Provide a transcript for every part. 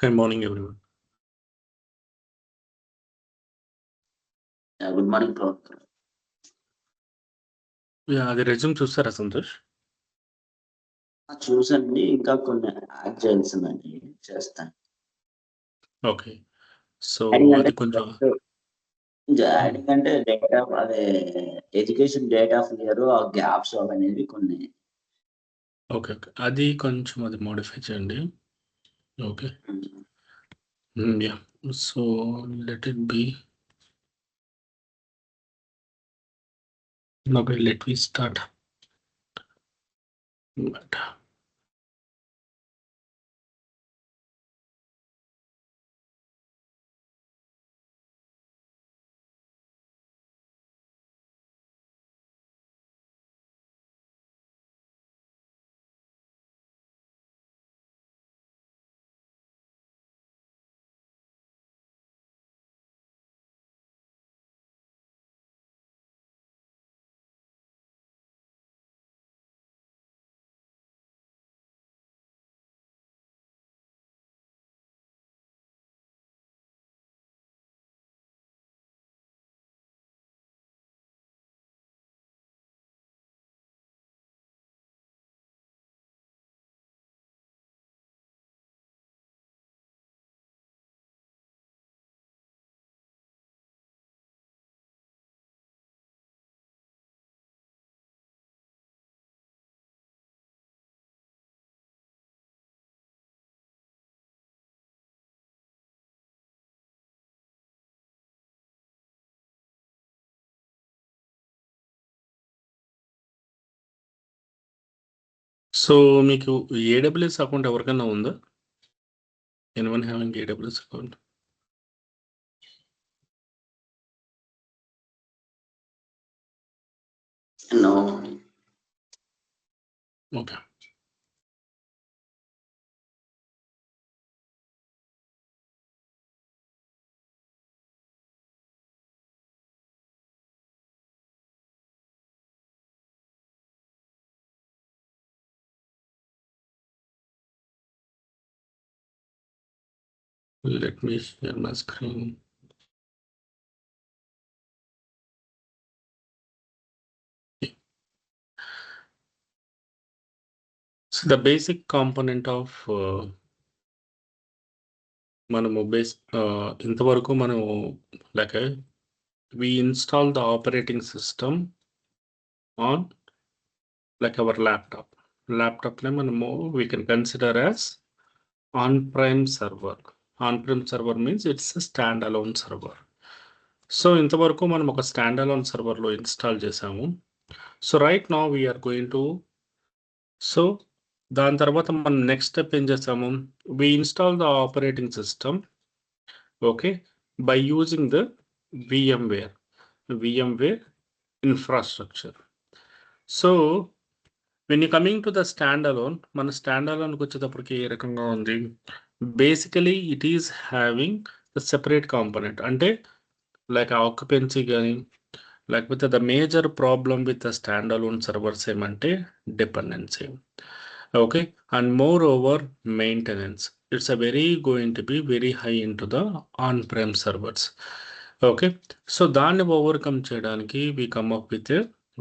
Good morning, everyone. Good morning ప్రవక్త. అది resume చూస్తారా సంతోష్? చూసండి, ఇంకా కొన్ని యాడ్ చేయాల్సిందండి, చేస్తాను. ఓకే. సో యాడింగ్ అది అంటే కొంచెం యాడింగ్ అంటే డేటా, అదే ఎడ్యుకేషన్ డేట్ ఆఫ్ ఇయర్, ఆ గ్యాప్స్ అనేవి కొన్ని. ఓకే. అది కొంచెం అది మోడిఫై చేయండి. Okay. Yeah. So let it be. Okay, let we start. So మీకు ఏడబ్ల్యూఎస్ అకౌంట్ ఎవరికైనా ఉందా? Anyone having AWS account? No. Okay. Let me share my screen. So the basic component of మనము ఇంతవరకు మనము like we install the operating system on like our laptop ne manamu we can consider as on-prem server means it's a standalone server. So ఇంతవరకు మనం ఒక standalone server లో install చేసాము. So right now we are going to so దాని తర్వాత మనం next step ఏం చేసాము, we install the operating system okay by using the VMware infrastructure. So when you coming to the standalone, మన స్టాండలోన్కి వచ్చేటప్పటికి ఏ రకంగా ఉంది, basically it is having the separate component. అంటే లైక్ ఆక్యుపెన్సీ కానీ లేకపోతే the major problem with the standalone servers ఏమంటే dependency. Okay, and more over maintenance, it's a very going to be very high in to the on prem servers. Okay, so దాన్ని overcome చేయడానికి we come up with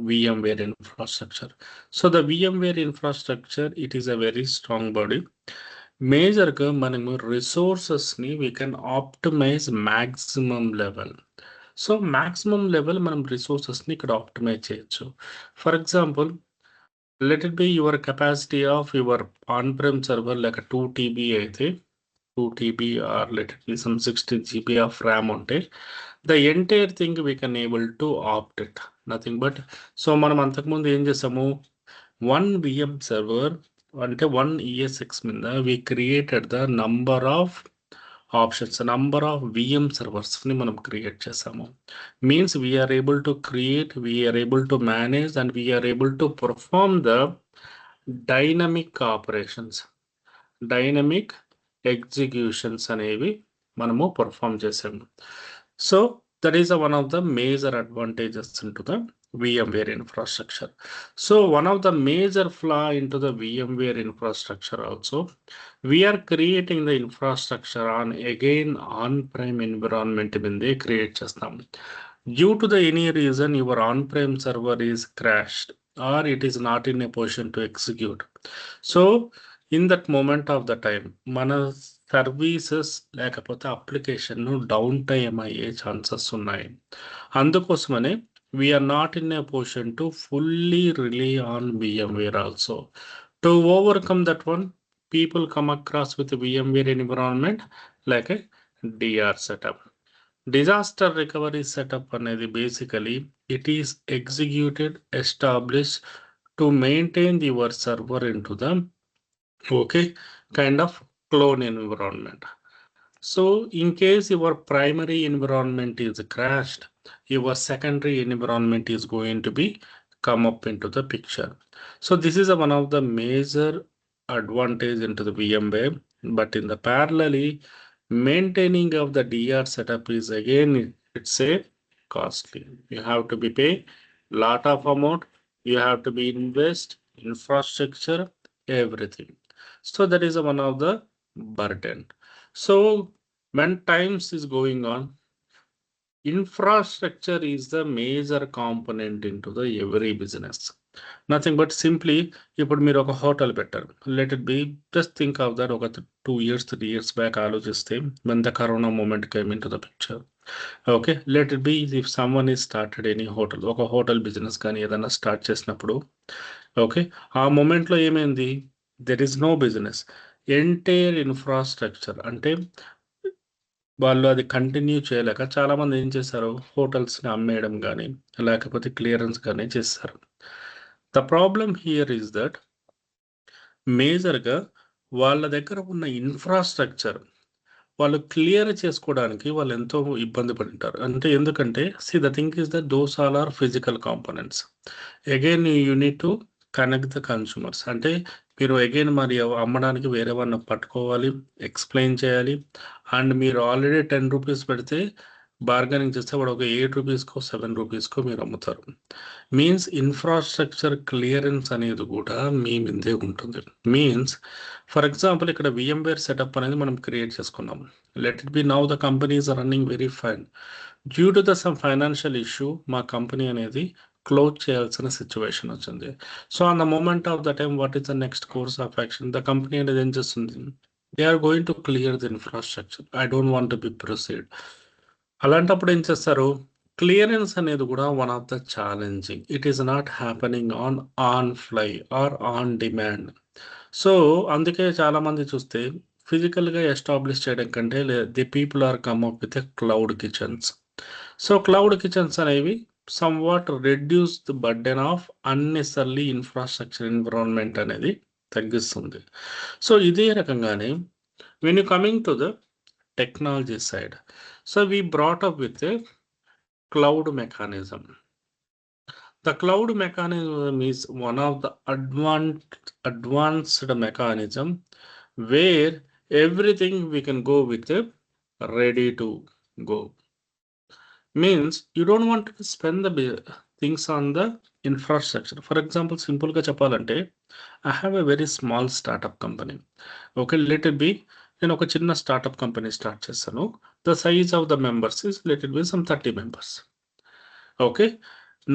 VMware infrastructure. So the VMware infrastructure, it is a very strong body. మేజర్గా మనము రిసోర్సెస్ని we can optimize maximum level. So maximum level మనం రిసోర్సెస్ని ఇక్కడ optimize చేయొచ్చు. For example let it be your capacity of your on prem server like 2 TB అయితే 2 TB or let it be some 16 GB of RAM ఉంటే the entire thing we can able to opt it, nothing but. So మనం అంతకుముందు ఏం చేసాము, 1 VM server అంటే 1 ESX మీద we created the number of options, number of VM సర్వర్స్ని మనం create చేసాము. Means we are able to create, we are able to manage and we are able to perform the dynamic operations, dynamic executions అనేవి మనము perform చేసాము. So that is one of the major advantages into the VMware infrastructure. So one of the major flaw into the VMware infrastructure also, we are creating the infrastructure on again on-prem environment మీదే create చేస్తాం. Due to the any reason your on-prem server is crashed or it is not in a position to execute. So in that moment of the time, మన services లేకపోతే application down time అయ్యే chances ఉన్నాయి. అందుకోసమనే we are not in a position to fully rely on VMware also. To overcome that one, people come across with a VMware environment like a DR setup. Disaster recovery setup అనేది basically it is executed, established to maintain your server into the kind of clone environment. So in case your primary environment is crashed, your secondary environment is going to be come up into the picture. So this is one of the major advantage into the VMware, but in the parallelly, maintaining of the DR setup is again, it's a costly. You have to be pay lot of amount, you have to be invest infrastructure, everything. So that is one of the burden. So when times is going on, infrastructure is the major component into the every business. Nothing but simply ఇప్పుడు మీరు ఒక hotel పెట్టారు, let it be just think of that ఒక 2 years 3 years back ఆలోచిస్తే when the corona moment came into the picture. Okay, let it be if someone is started any hotel, ఒక hotel business కానీ ఏదైనా start చేసినప్పుడు okay ఆ మూమెంట్లో ఏమైంది, there is no business, entire infrastructure అంటే వాళ్ళు అది కంటిన్యూ చేయలేక చాలామంది ఏం చేశారు, హోటల్స్ని అమ్మేయడం కానీ లేకపోతే క్లియరెన్స్ కానీ చేస్తారు. The problem here is that మేజర్గా వాళ్ళ దగ్గర ఉన్న ఇన్ఫ్రాస్ట్రక్చర్ వాళ్ళు క్లియర్ చేసుకోవడానికి వాళ్ళు ఎంతో ఇబ్బంది పడింటారు. అంటే ఎందుకంటే the thing is that those all are physical components. Again you need to connect the consumers. అంటే మీరు అగైన్ మరి అమ్మడానికి వేరే వాళ్ళని పట్టుకోవాలి, ఎక్స్ప్లెయిన్ చేయాలి. అండ్ మీరు ఆల్రెడీ 10 రూపీస్ పెడితే బార్గెనింగ్ చేస్తే వాడు ఒక 8 రూపీస్కో 7 రూపీస్కో మీరు అమ్ముతారు. మీన్స్ ఇన్ఫ్రాస్ట్రక్చర్ క్లియరెన్స్ అనేది కూడా మీ మీదే ఉంటుంది. మీన్స్ ఫర్ ఎగ్జాంపుల్ ఇక్కడ VMware సెటప్ అనేది మనం క్రియేట్ చేసుకున్నాం. Let it be now the company is running very fine. Due to the some financial issue మా కంపెనీ అనేది క్లోజ్ చేయాల్సిన సిచ్యువేషన్ వచ్చింది. So on the moment of the time what is the next course of action, the company అనేది ఏం చేస్తుంది, they are going to clear the infrastructure. I don't want to be proceed. అలాంటప్పుడు ఏం చేస్తారు, clearance అనేది కూడా one of the challenging. It is not happening on fly or on demand. So అందుకే చాలామంది చూస్తే ఫిజికల్గా ఎస్టాబ్లిష్ చేయడం కంటే the people are come up with cloud kitchens. So cloud kitchens అనేవి somewhat reduce the burden of unnecessarily infrastructure environment అనేది తగ్గిస్తుంది. So ఇదే రకంగానే when you coming to the technology side, so we brought up with a cloud mechanism. The cloud mechanism is one of the advanced mechanism where everything we can go with a ready to go. Means you don't want to spend the things on the infrastructure. For example, simple గా చెప్పాలంటే I have a very small startup company. Okay, let it be నేను ఒక చిన్న startup company start చేస్తాను. The size of the members is let it be some 30 members. Okay,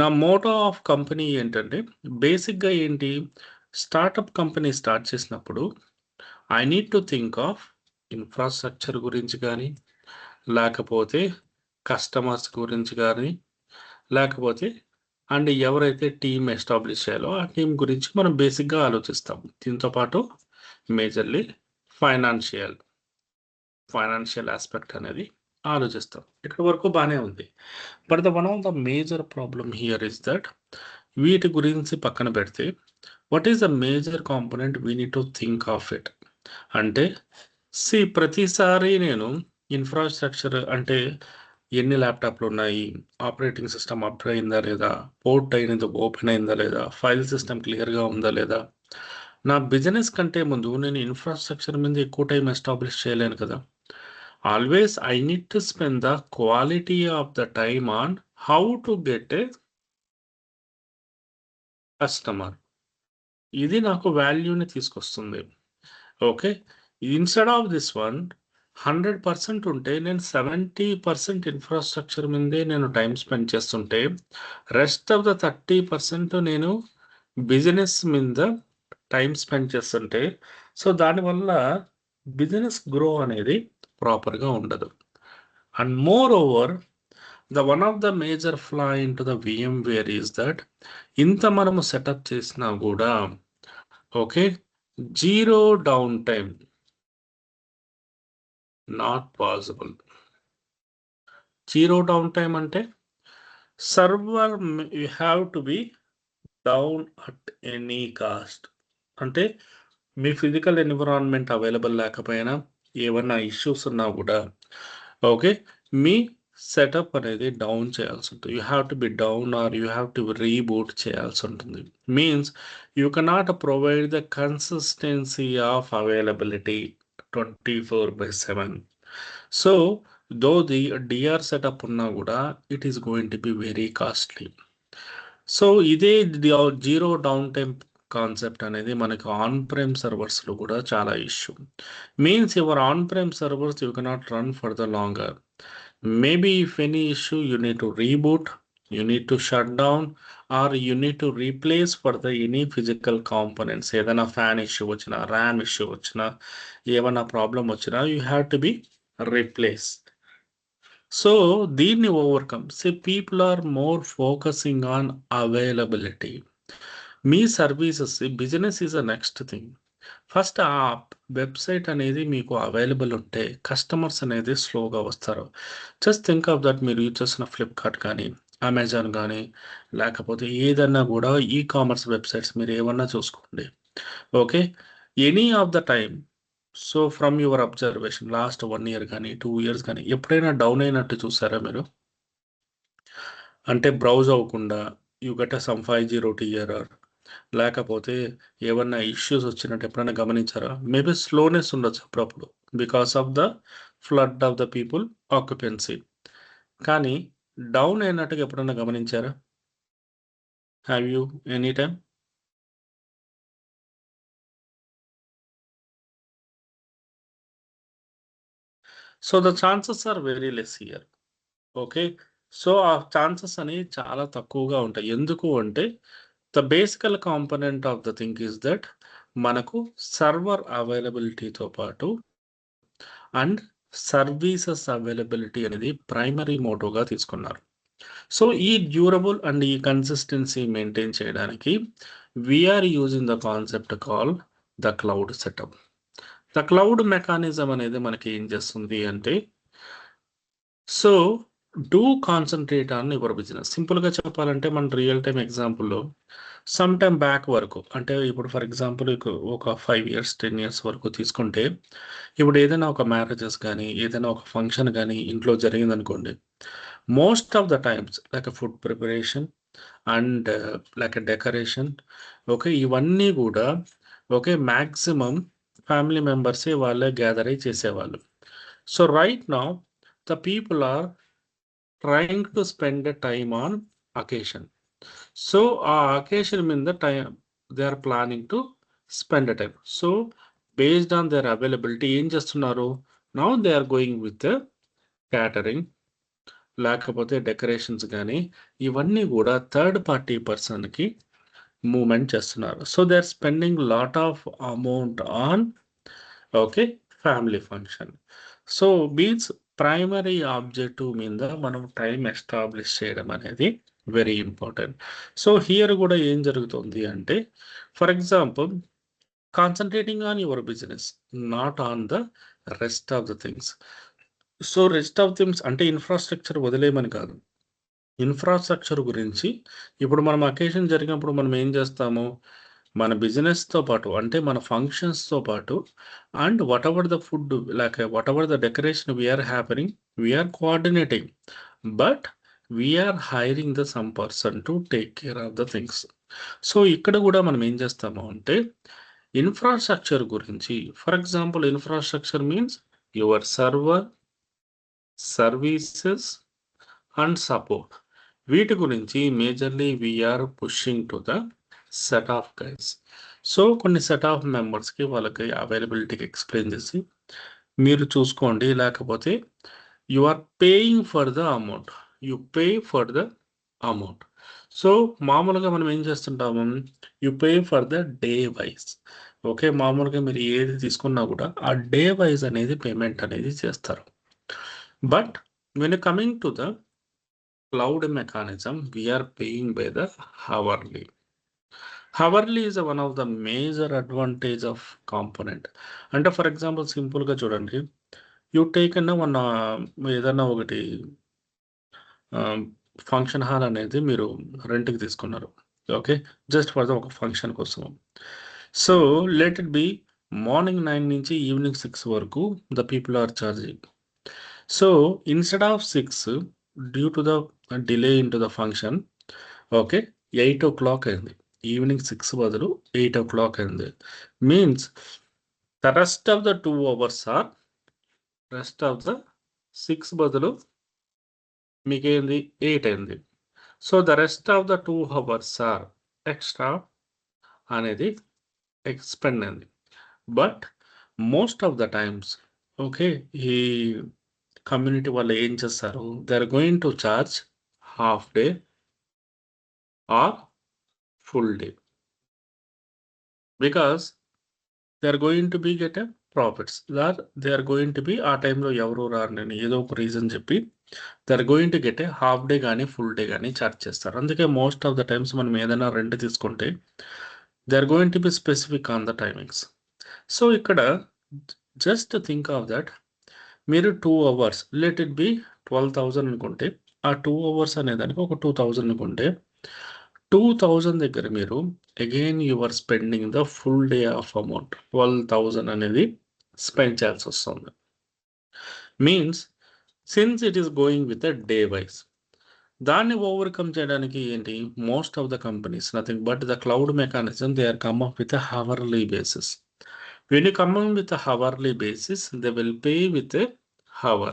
నా motto of company ఏంటంటే బేసిక్గా ఏంటి, స్టార్ట్అప్ కంపెనీ స్టార్ట్ చేసినప్పుడు I need to think of infrastructure గురించి కానీ లేకపోతే కస్టమర్స్ గురించి కానీ లేకపోతే అండ్ ఎవరైతే టీమ్ ఎస్టాబ్లిష్ చేయాలో ఆ టీం గురించి మనం బేసిక్గా ఆలోచిస్తాం. దీంతోపాటు మేజర్లీ ఫైనాన్షియల్ ఆస్పెక్ట్ అనేది ఆలోచిస్తాం. ఇక్కడ వరకు బాగానే ఉంది. But the one of the major problem here is that వీటి గురించి పక్కన పెడితే what is the major component we need to think of it. అంటే ప్రతిసారి నేను ఇన్ఫ్రాస్ట్రక్చర్ అంటే ఎన్ని ల్యాప్టాప్లు ఉన్నాయి, ఆపరేటింగ్ సిస్టమ్ అప్డేట్ అయిందా లేదా, పోర్ట్ అయినది ఓపెన్ అయిందా లేదా, ఫైల్ సిస్టమ్ క్లియర్గా ఉందా లేదా, నా బిజినెస్ కంటే ముందు నేను ఇన్ఫ్రాస్ట్రక్చర్ మీద ఎక్కువ టైం ఎస్టాబ్లిష్ చేయలేను కదా. Always I need to spend the quality of the time on how to get A customer. ఇది నాకు వాల్యూని తీసుకొస్తుంది. Okay. Instead of this one 100% ఉంటే నేను 70% ఇన్‌ఫ్రాస్ట్రక్చర్ మీదే నేను టైమ్ స్పెండ్ చేస్తుంటే, రెస్ట్ ఆఫ్ ద 30% నేను బిజినెస్ మీద టైమ్ స్పెండ్ చేస్తుంటే, సో దానివల్ల బిజినెస్ గ్రో అనేది ప్రాపర్‌గా ఉండదు. And more over one of the major flaw into the VMware is that ఇంత మనము సెటప్ చేసినా కూడా okay, zero down time not possible. Zero down time అంటే server you have to be down at any cost. అంటే మీ physical environment available లేకపోయినా, ఏమన్నా issues ఉన్నా కూడా ఓకే, మీ సెటప్ అనేది డౌన్ చేయాల్సి ఉంటుంది. You have to be down or you have to reboot చేయాల్సి ఉంటుంది. Means you cannot provide the consistency of availability 24/7. So though the DR setup ఉన్నా కూడా it is going to be very costly. So ఇదే zero down time concept అనేది మనకి on prime సర్వర్స్లో కూడా చాలా issue. Means your on prime servers you cannot run for the longer. Maybe if any issue you need to reboot, you need to shut down, or you need to replace for the any physical components. ఏదైనా fan issue వచ్చినా, RAM issue వచ్చినా, ఏమైనా problem వచ్చినా you have to be replaced. So దీన్ని overcome people are more focusing on availability. మీ services business is a next thing. First ఆ website అనేది మీకు అవైలబుల్ ఉంటే కస్టమర్స్ అనేది స్లోగా వస్తారు. Just think of that. మీరు యూజ్ చేసిన ఫ్లిప్కార్ట్ కానీ, అమెజాన్ కానీ, లేకపోతే ఏదన్నా కూడా ఈ కామర్స్ వెబ్సైట్స్ మీరు ఏమన్నా చూసుకోండి. Okay, any of the time. So from your observation last 1 year కానీ 2 years కానీ ఎప్పుడైనా డౌన్ అయినట్టు చూసారా మీరు? అంటే బ్రౌజ్ అవ్వకుండా యూ గెట్ సమ్ 502 ఎర్రర్, లేకపోతే ఏమన్నా ఇష్యూస్ వచ్చినట్టు ఎప్పుడైనా గమనించారా? మేబీ స్లోనెస్ ఉండొచ్చు అప్పుడప్పుడు because of the flood of the people occupancy. కానీ డౌన్ అయినట్టుగా ఎప్పుడైనా గమనించారా? Have you any time? So the chances are very less here. Okay, so ఆ ఛాన్సెస్ అనేవి చాలా తక్కువగా ఉంటాయి. ఎందుకు అంటే the basical component of the thing is that మనకు సర్వర్ అవైలబిలిటీతో పాటు అండ్ సర్వీసెస్ అవైలబిలిటీ అనేది ప్రైమరీ మోటోగా తీసుకున్నారు. సో ఈ డ్యూరబుల్ అండ్ ఈ కన్సిస్టెన్సీ మెయింటైన్ చేయడానికి we are using the concept call the cloud setup. The cloud mechanism అనేది మనకి ఏం చేస్తుంది అంటే, so do concentrate on your business. సింపుల్గా చెప్పాలంటే మన రియల్ టైమ్ ఎగ్జాంపుల్లో సమ్ టైమ్ బ్యాక్ వరకు, అంటే ఇప్పుడు ఫర్ ఎగ్జాంపుల్ ఒక 5 years 10 years వరకు తీసుకుంటే, ఇప్పుడు ఏదైనా ఒక మ్యారేజెస్ కానీ, ఏదైనా ఒక ఫంక్షన్ కానీ ఇంట్లో జరిగిందనుకోండి, most of the times like food preparation and like decoration, okay, ఇవన్నీ కూడా ఓకే మ్యాక్సిమం ఫ్యామిలీ మెంబర్సే వాళ్ళే గ్యాదర్ అయి చేసేవాళ్ళు. So right now the people are trying to spend the time on occasion. So ఆ అకేషన్ మీద time they are planning to spend time. So based on their availability ఏం చేస్తున్నారు? Now they are going with catering, లేకపోతే decorations కానీ, ఇవన్నీ కూడా third party పర్సన్కి movement చేస్తున్నారు. So they are spending lot of amount on okay family function. So means primary objective మీద మనం టైం ఎస్టాబ్లిష్ చేయడం అనేది వెరీ ఇంపార్టెంట్. సో హియర్ కూడా ఏం జరుగుతుంది అంటే, for example concentrating on your business, not on the rest of the things. So rest of things అంటే infrastructure వదిలేయమని కాదు. ఇన్ఫ్రాస్ట్రక్చర్ గురించి ఇప్పుడు మనం అకేషన్ జరిగినప్పుడు మనం ఏం చేస్తాము, మన బిజినెస్తో పాటు అంటే మన ఫంక్షన్స్తో పాటు and whatever the food like whatever the decoration we are happening, we are coordinating, but we are hiring the some person to take care of the things. So ఇక్కడ కూడా మనం ఏం చేస్తాము అంటే ఇన్ఫ్రాస్ట్రక్చర్ గురించి, for example infrastructure means your server, services and support. వీటి గురించి majorly we are pushing to the set of guys. So కొన్ని సెట్ ఆఫ్ మెంబర్స్కి వాళ్ళకి అవైలబిలిటీకి ఎక్స్ప్లెయిన్ చేసి మీరు చూసుకోండి. లేకపోతే you are paying for the amount, you pay for the amount. So మామూలుగా మనం ఏం చేస్తుంటాము, you pay for the day wise. Okay, మామూలుగా మీరు ఏది తీసుకున్నా కూడా ఆ డే వైజ్ అనేది పేమెంట్ అనేది చేస్తారు. But when coming to the cloud mechanism, we are paying by the hourly. Hourly is one of the major advantage of component. అంటే ఫర్ ఎగ్జాంపుల్ సింపుల్గా చూడండి, యూ టేక్ అన్న మన ఏదన్నా ఒకటి ఫంక్షన్ హాల్ అనేది మీరు రెంట్కి తీసుకున్నారు. ఓకే, జస్ట్ ఫర్ ద ఒక ఫంక్షన్ కోసం. So let it be morning 9 నుంచి ఈవినింగ్ 6 వరకు the people are charging. So instead of 6, due to the delay in to the function, okay 8 o'clock అయింది. ఈవినింగ్ 6 బదులు 8 o'clock అయింది. Means the rest of the 2 hours or, rest of the 6 బదులు మీకేంది 8 అయింది. So the rest of the 2 hours are extra అనేది expend అయింది. But most of the times okay, ఈ community వాళ్ళు ఏం చేస్తారు, they are going to charge half day or full day, because they are going to be get a profits. They are going to be ఆ టైంలో ఎవరు రారు నేను ఏదో ఒక రీజన్ చెప్పి they are going to get a half day కానీ full day కానీ చార్జ్ చేస్తారు. అందుకే మోస్ట్ ఆఫ్ ద టైమ్స్ మనం ఏదైనా రెంట్ తీసుకుంటే they are going to be specific on the timings. So ఇక్కడ జస్ట్ థింక్ ఆఫ్ దట్, మీరు 2 hours లెట్ ఇట్ బి 12,000 అనుకుంటే, ఆ 2 hours అనేదానికి ఒక 2,000 అనుకుంటే, 2,000 దగ్గర మీరు again you are spending the full day of amount 12,000 అనేది స్పెండ్ చేయాల్సి వస్తుంది. Means since it is going with a day wise. దాన్ని ఓవర్కమ్ చేయడానికి ఏంటి, most of the companies nothing but the cloud mechanism they are come up with a hourly basis. When you come in with a hourly basis, they will pay with a hour.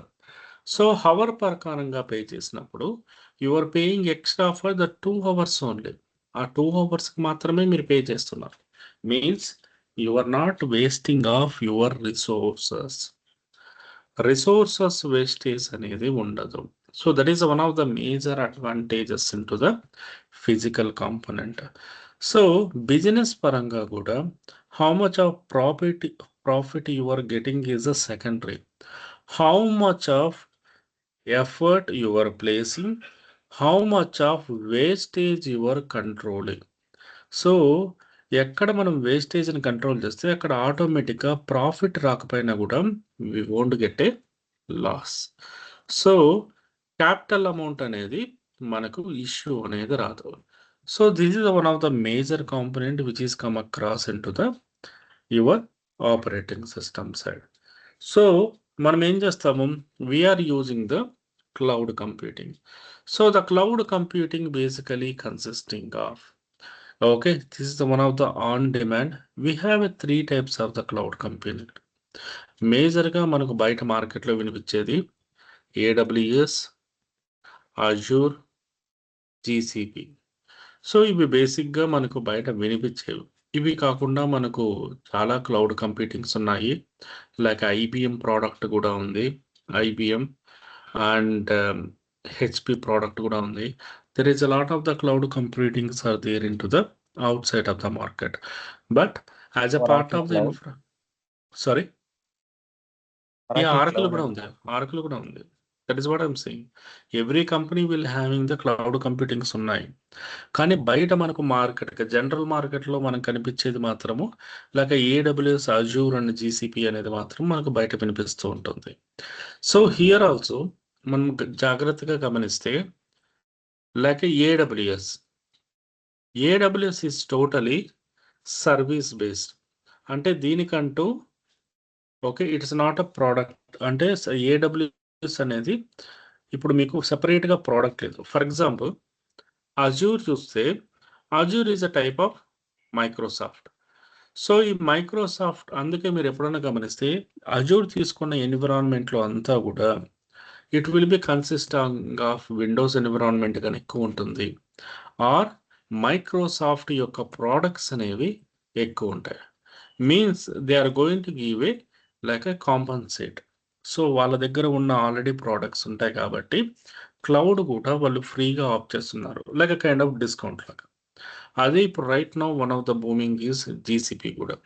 So hour ప్రకారంగా pay చేసినప్పుడు you are paying extra for the 2 hours only. ఆ 2 hours మాత్రమే మీరు pay చేస్తున్నారు. Means you are not wasting of your resources. Resources wastage అనేది ఉండదు. So that is one of the major advantages in to the physical component. So business పరంగా కూడా how much of profit you are getting is a secondary. How much of effort you are placing, how much of wastage you are controlling. So ఎక్కడ మనం వేస్టేజ్ని control చేస్తే అక్కడ ఆటోమేటిక్గా profit రాకపోయినా కూడా we won't get a loss. So capital amount అనేది మనకు issue అనేది రాదు. So this is one of the major component which is come across in to the your operating system side. So మనం ఏం చేస్తాము, we are using the cloud computing. So the cloud computing basically consisting of, okay, this is the one of the on demand. We have a 3 types of the cloud computing. మేజర్గా మనకు బయట మార్కెట్లో వినిపించేది AWS, Azure, GCP. So ఇవి బేసిక్గా మనకు బయట వినిపించేవి. ఇవి కాకుండా మనకు చాలా క్లౌడ్ కంప్యూటింగ్స్ ఉన్నాయి. లైక్ IBM ప్రోడక్ట్ కూడా ఉంది, IBM అండ్ HP ప్రోడక్ట్ కూడా ఉంది. There is a lot of the cloud computings are there into the outside of the market, but as a part Oracle of the Cloud? sorry, yeah, Oracle Cloud కూడా ఉంది, Oracle కూడా ఉంది. That is what I'm saying. Every company will having the cloud computings ఉన్నాయి. కానీ బయట మనకు market general మార్కెట్లో మనకు కనిపించేది మాత్రము లేక AWS, అజూర్ అండ్ GCP అనేది మాత్రం మనకు బయట వినిపిస్తూ ఉంటుంది. సో హియర్ ఆల్సో మనం జాగ్రత్తగా గమనిస్తే like AWS is totally service based. అంటే దీనికంటూ okay it's not a product. అంటే AWS అనేది ఇప్పుడు మీకు సెపరేట్గా ప్రోడక్ట్ లేదు. ఫర్ ఎగ్జాంపుల్ అజూర్ చూస్తే Azure is a type of Microsoft. So ఈ మైక్రోసాఫ్ట్ అందుకే మీరు ఎప్పుడైనా గమనిస్తే అజూర్ తీసుకున్న ఎన్విరాన్మెంట్లో అంతా కూడా it will be consisting of Windows environment కానీ ఎక్కువ ఉంటుంది, ఆర్ మైక్రోసాఫ్ట్ యొక్క ప్రోడక్ట్స్ అనేవి ఎక్కువ ఉంటాయి. Means they are going to give a like a compensate. So వాళ్ళ దగ్గర ఉన్న ఆల్రెడీ ప్రోడక్ట్స్ ఉంటాయి కాబట్టి క్లౌడ్ కూడా వాళ్ళు ఫ్రీగా ఆఫ్ చేస్తున్నారు, లైక్ కైండ్ ఆఫ్ డిస్కౌంట్ లాగా. అదే ఇప్పుడు right now one of the booming is GCP కూడా.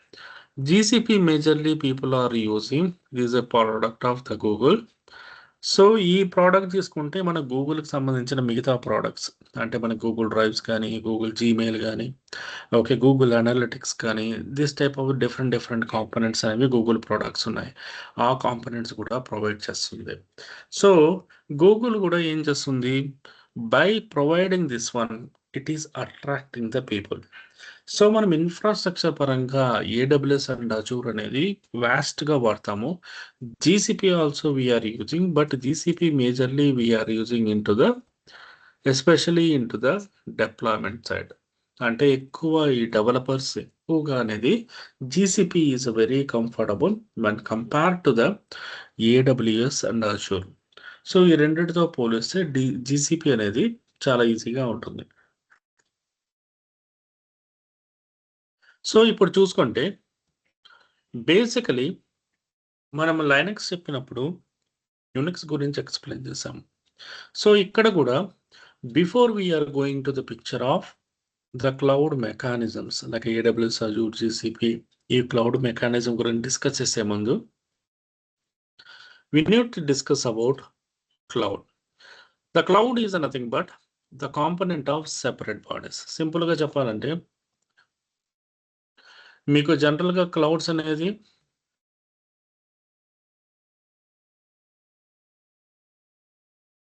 GCP majorly people are using, is a product of the Google. So ఈ ప్రోడక్ట్ తీసుకుంటే మన గూగుల్కి సంబంధించిన మిగతా ప్రోడక్ట్స్ అంటే మన గూగుల్ డ్రైవ్స్ కానీ, గూగుల్ జీమెయిల్ కానీ, ఓకే, గూగుల్ అనలిటిక్స్ కానీ, this type of different components అనేవి గూగుల్ ప్రోడక్ట్స్ ఉన్నాయి. ఆ కాంపోనెంట్స్ కూడా ప్రొవైడ్ చేస్తుంది. సో గూగుల్ కూడా ఏం చేస్తుంది, by providing this one it is attracting the people. So మనం ఇన్ఫ్రాస్ట్రక్చర్ పరంగా ఏడబ్ల్యూఎస్ అండ్ అజూర్ అనేది వాస్ట్గా వాడతాము. GCP also we are using, but GCP majorly we are using in to the especially in to the deployment side. అంటే ఎక్కువ ఈ developers ఎక్కువగా అనేది GCP is very comfortable when compare to the AWS and Azure. So ఈ రెండింటితో పోలిస్తే GCP అనేది చాలా ఈజీగా ఉంటుంది. సో ఇప్పుడు చూసుకుంటే బేసికలీ మనం లైనక్స్ చెప్పినప్పుడు యునిక్స్ గురించి ఎక్స్ప్లెయిన్ చేసాము. సో ఇక్కడ కూడా before we are going to the picture of the cloud mechanisms like AWS, Azure, GCP, ఈ క్లౌడ్ మెకానిజం గురించి డిస్కస్ చేసే ముందు we need to discuss about cloud. The cloud is nothing but the component of separate bodies. Simple గా చెప్పాలంటే మీకు general గా clouds అనేది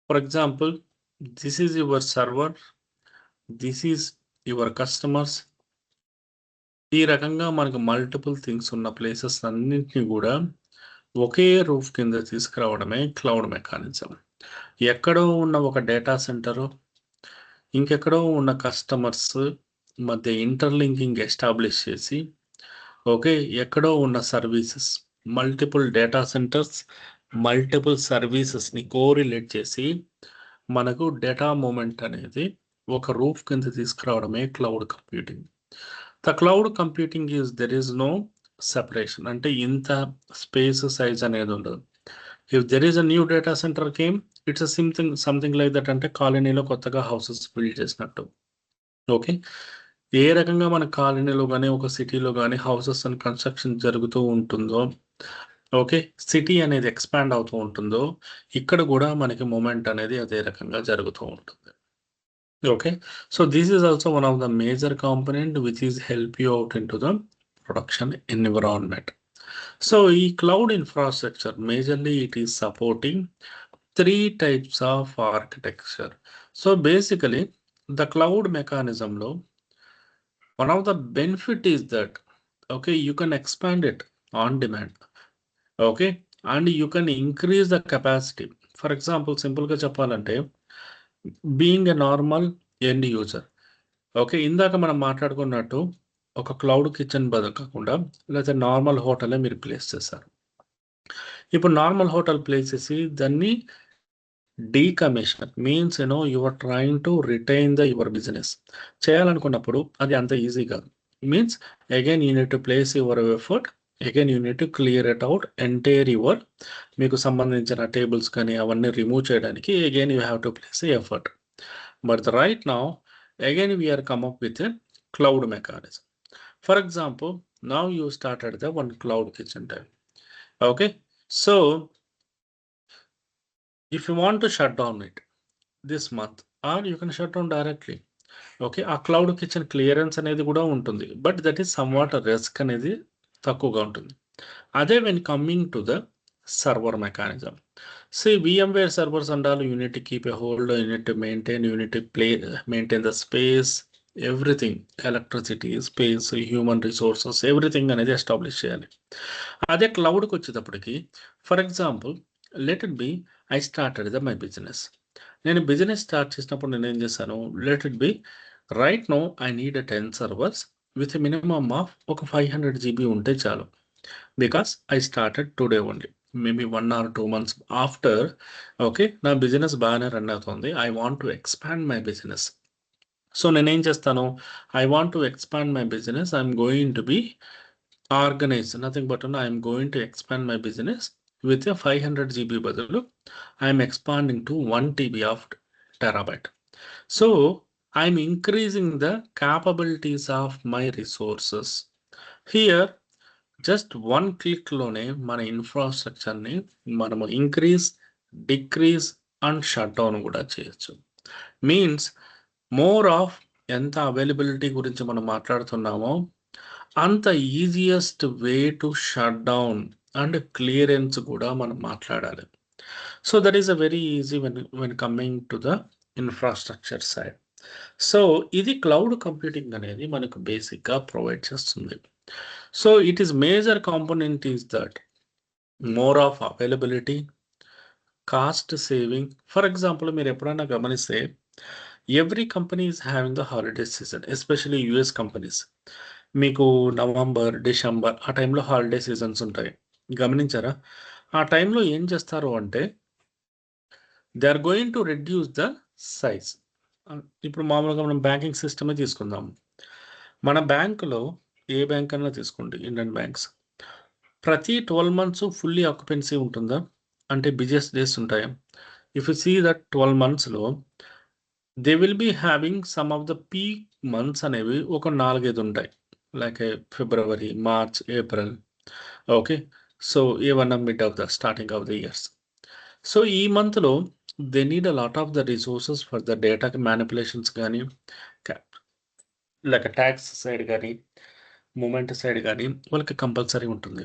for example this is your server, this is your customers. ఈ రకంగా మనకు మల్టిపుల్ థింగ్స్ ఉన్న places అన్నింటినీ కూడా ఒకే రూఫ్ కింద తీసుకురావడమే క్లౌడ్ మెకానిజం. ఎక్కడో ఉన్న ఒక డేటా సెంటరు ఇంకెక్కడో ఉన్న కస్టమర్స్ మధ్య ఇంటర్లింకింగ్ ఎస్టాబ్లిష్ చేసి, ఓకే, ఎక్కడో ఉన్న services, multiple data centres, multiple సర్వీసెస్ని కోరిలేట్ చేసి మనకు డేటా మూమెంట్ అనేది ఒక రూఫ్ కింద తీసుకురావడమే cloud computing. The cloud computing is there is no separation. అంటే ఇంత స్పేస్ సైజ్ అనేది ఉండదు. If there is a new data centre came, it's something like that. అంటే కాలనీలో కొత్తగా హౌసెస్ బిల్డ్ చేసినట్టు. ఓకే, ఏ రకంగా మన కాలనీలో కానీ ఒక సిటీలో కానీ హౌసెస్ అండ్ కన్స్ట్రక్షన్ జరుగుతూ ఉంటుందో, ఓకే, సిటీ అనేది ఎక్స్పాండ్ అవుతూ ఉంటుందో, ఇక్కడ కూడా మనకి మూమెంట్ అనేది అదే రకంగా జరుగుతూ ఉంటుంది. Okay, so this is also one of the major component which is help you out in to the production environment. So ఈ cloud infrastructure majorly it is supporting 3 types of architecture. So basically the cloud mechanism lo one of the benefit is that, okay, you can expand it on demand, okay, and you can increase the capacity. For example, simple ga cheppalante, being a normal end user, okay, indaka మనం మాట్లాడుకున్నట్టు ఒక cloud kitchen బదులు కాకుండా లేదా normal హోటలే మీరు place చేశారు. ఇప్పుడు normal hotel place చేసి దాన్ని decommission means you are trying to retain the your business చేయాలనుకున్నప్పుడు అది అంత ఈజీ కాదు. Means again you need to place your effort, again you need to clear it out entire your, మీకు సంబంధించిన tables కానీ అవన్నీ రిమూవ్ చేయడానికి again you have to place effort. But right now again we are come up with a cloud mechanism. For example now you started the one cloud kitchen type. Okay, so if you want to shut down it this month, or you can shut down directly. Okay, ఆ cloud kitchen clearance అనేది కూడా ఉంటుంది, but that is somewhat risk అనేది తక్కువగా ఉంటుంది. అదే when coming to the server mechanism, VMware servers and all, you need to keep a hold, you need to maintain, you need to maintain the space, everything, electricity, space, human resources, everything అనేది establish చేయాలి. అదే క్లౌడ్కి వచ్చేటప్పటికి, for example let it be I started my business. నేను business start చేసినప్పుడు నేను ఏం చేశాను, let it be right now I need 10 servers with minimum of ఒక 500 GB ఉంటే చాలు. Because I started today only, maybe 1 or 2 months after, okay, నా బిజినెస్ బాగానే రన్ అవుతుంది, I want to expand my business. So నేనేం చేస్తాను, I want to expand my business, I'm going to B organise nothing but I'm going to expand my business with 500 GB బదులు I'm expanding to 1 TB of terabyte. So I'm increasing the capabilities of my resources. Here just 1 క్లిక్లోనే మన ఇన్ఫ్రాస్ట్రక్చర్ని మనము increase, decrease and shut down కూడా చేయొచ్చు. Means more of ఎంత availability గురించి మనం మాట్లాడుతున్నామో అంత easiest way to shut down and clearance కూడా మనం మాట్లాడాలి. So that is a very easy when coming to the infrastructure side. So ఇది క్లౌడ్ కంప్యూటింగ్ అనేది మనకు బేసిక్గా ప్రొవైడ్ చేస్తుంది. So it is major component is that more of availability, cost saving. For example మీరు ఎప్పుడైనా గమనిస్తే every company is having the holiday season, especially US companies. మీకు November, December ఆ టైంలో హాలిడే సీజన్స్ ఉంటాయి, గమనించారా? ఆ టైంలో ఏం చేస్తారు అంటే they are going to reduce the size. ఇప్పుడు మామూలుగా మనం బ్యాంకింగ్ సిస్టమే తీసుకుందాం. మన బ్యాంకులో ఏ బ్యాంక్ అన్నా తీసుకోండి, ఇండియన్ బ్యాంక్స్, ప్రతి 12 months ఫుల్లీ ఆక్యుపెన్సీ ఉంటుందా అంటే బిజియెస్ట్ డేస్ ఉంటాయి. ఇఫ్ యూ సీ దట్ 12 monthsలో they will be having some of the peak months అనేవి ఒక 4-5 ఉంటాయి, like February, March, April. Okay, so ఏవన్నా mid of the starting of the years. So ఈ మంత్లో they need a lot of the resources for the data manipulations కానీ, లేక tax side కానీ, moment side కానీ వాళ్ళకి కంపల్సరీ ఉంటుంది.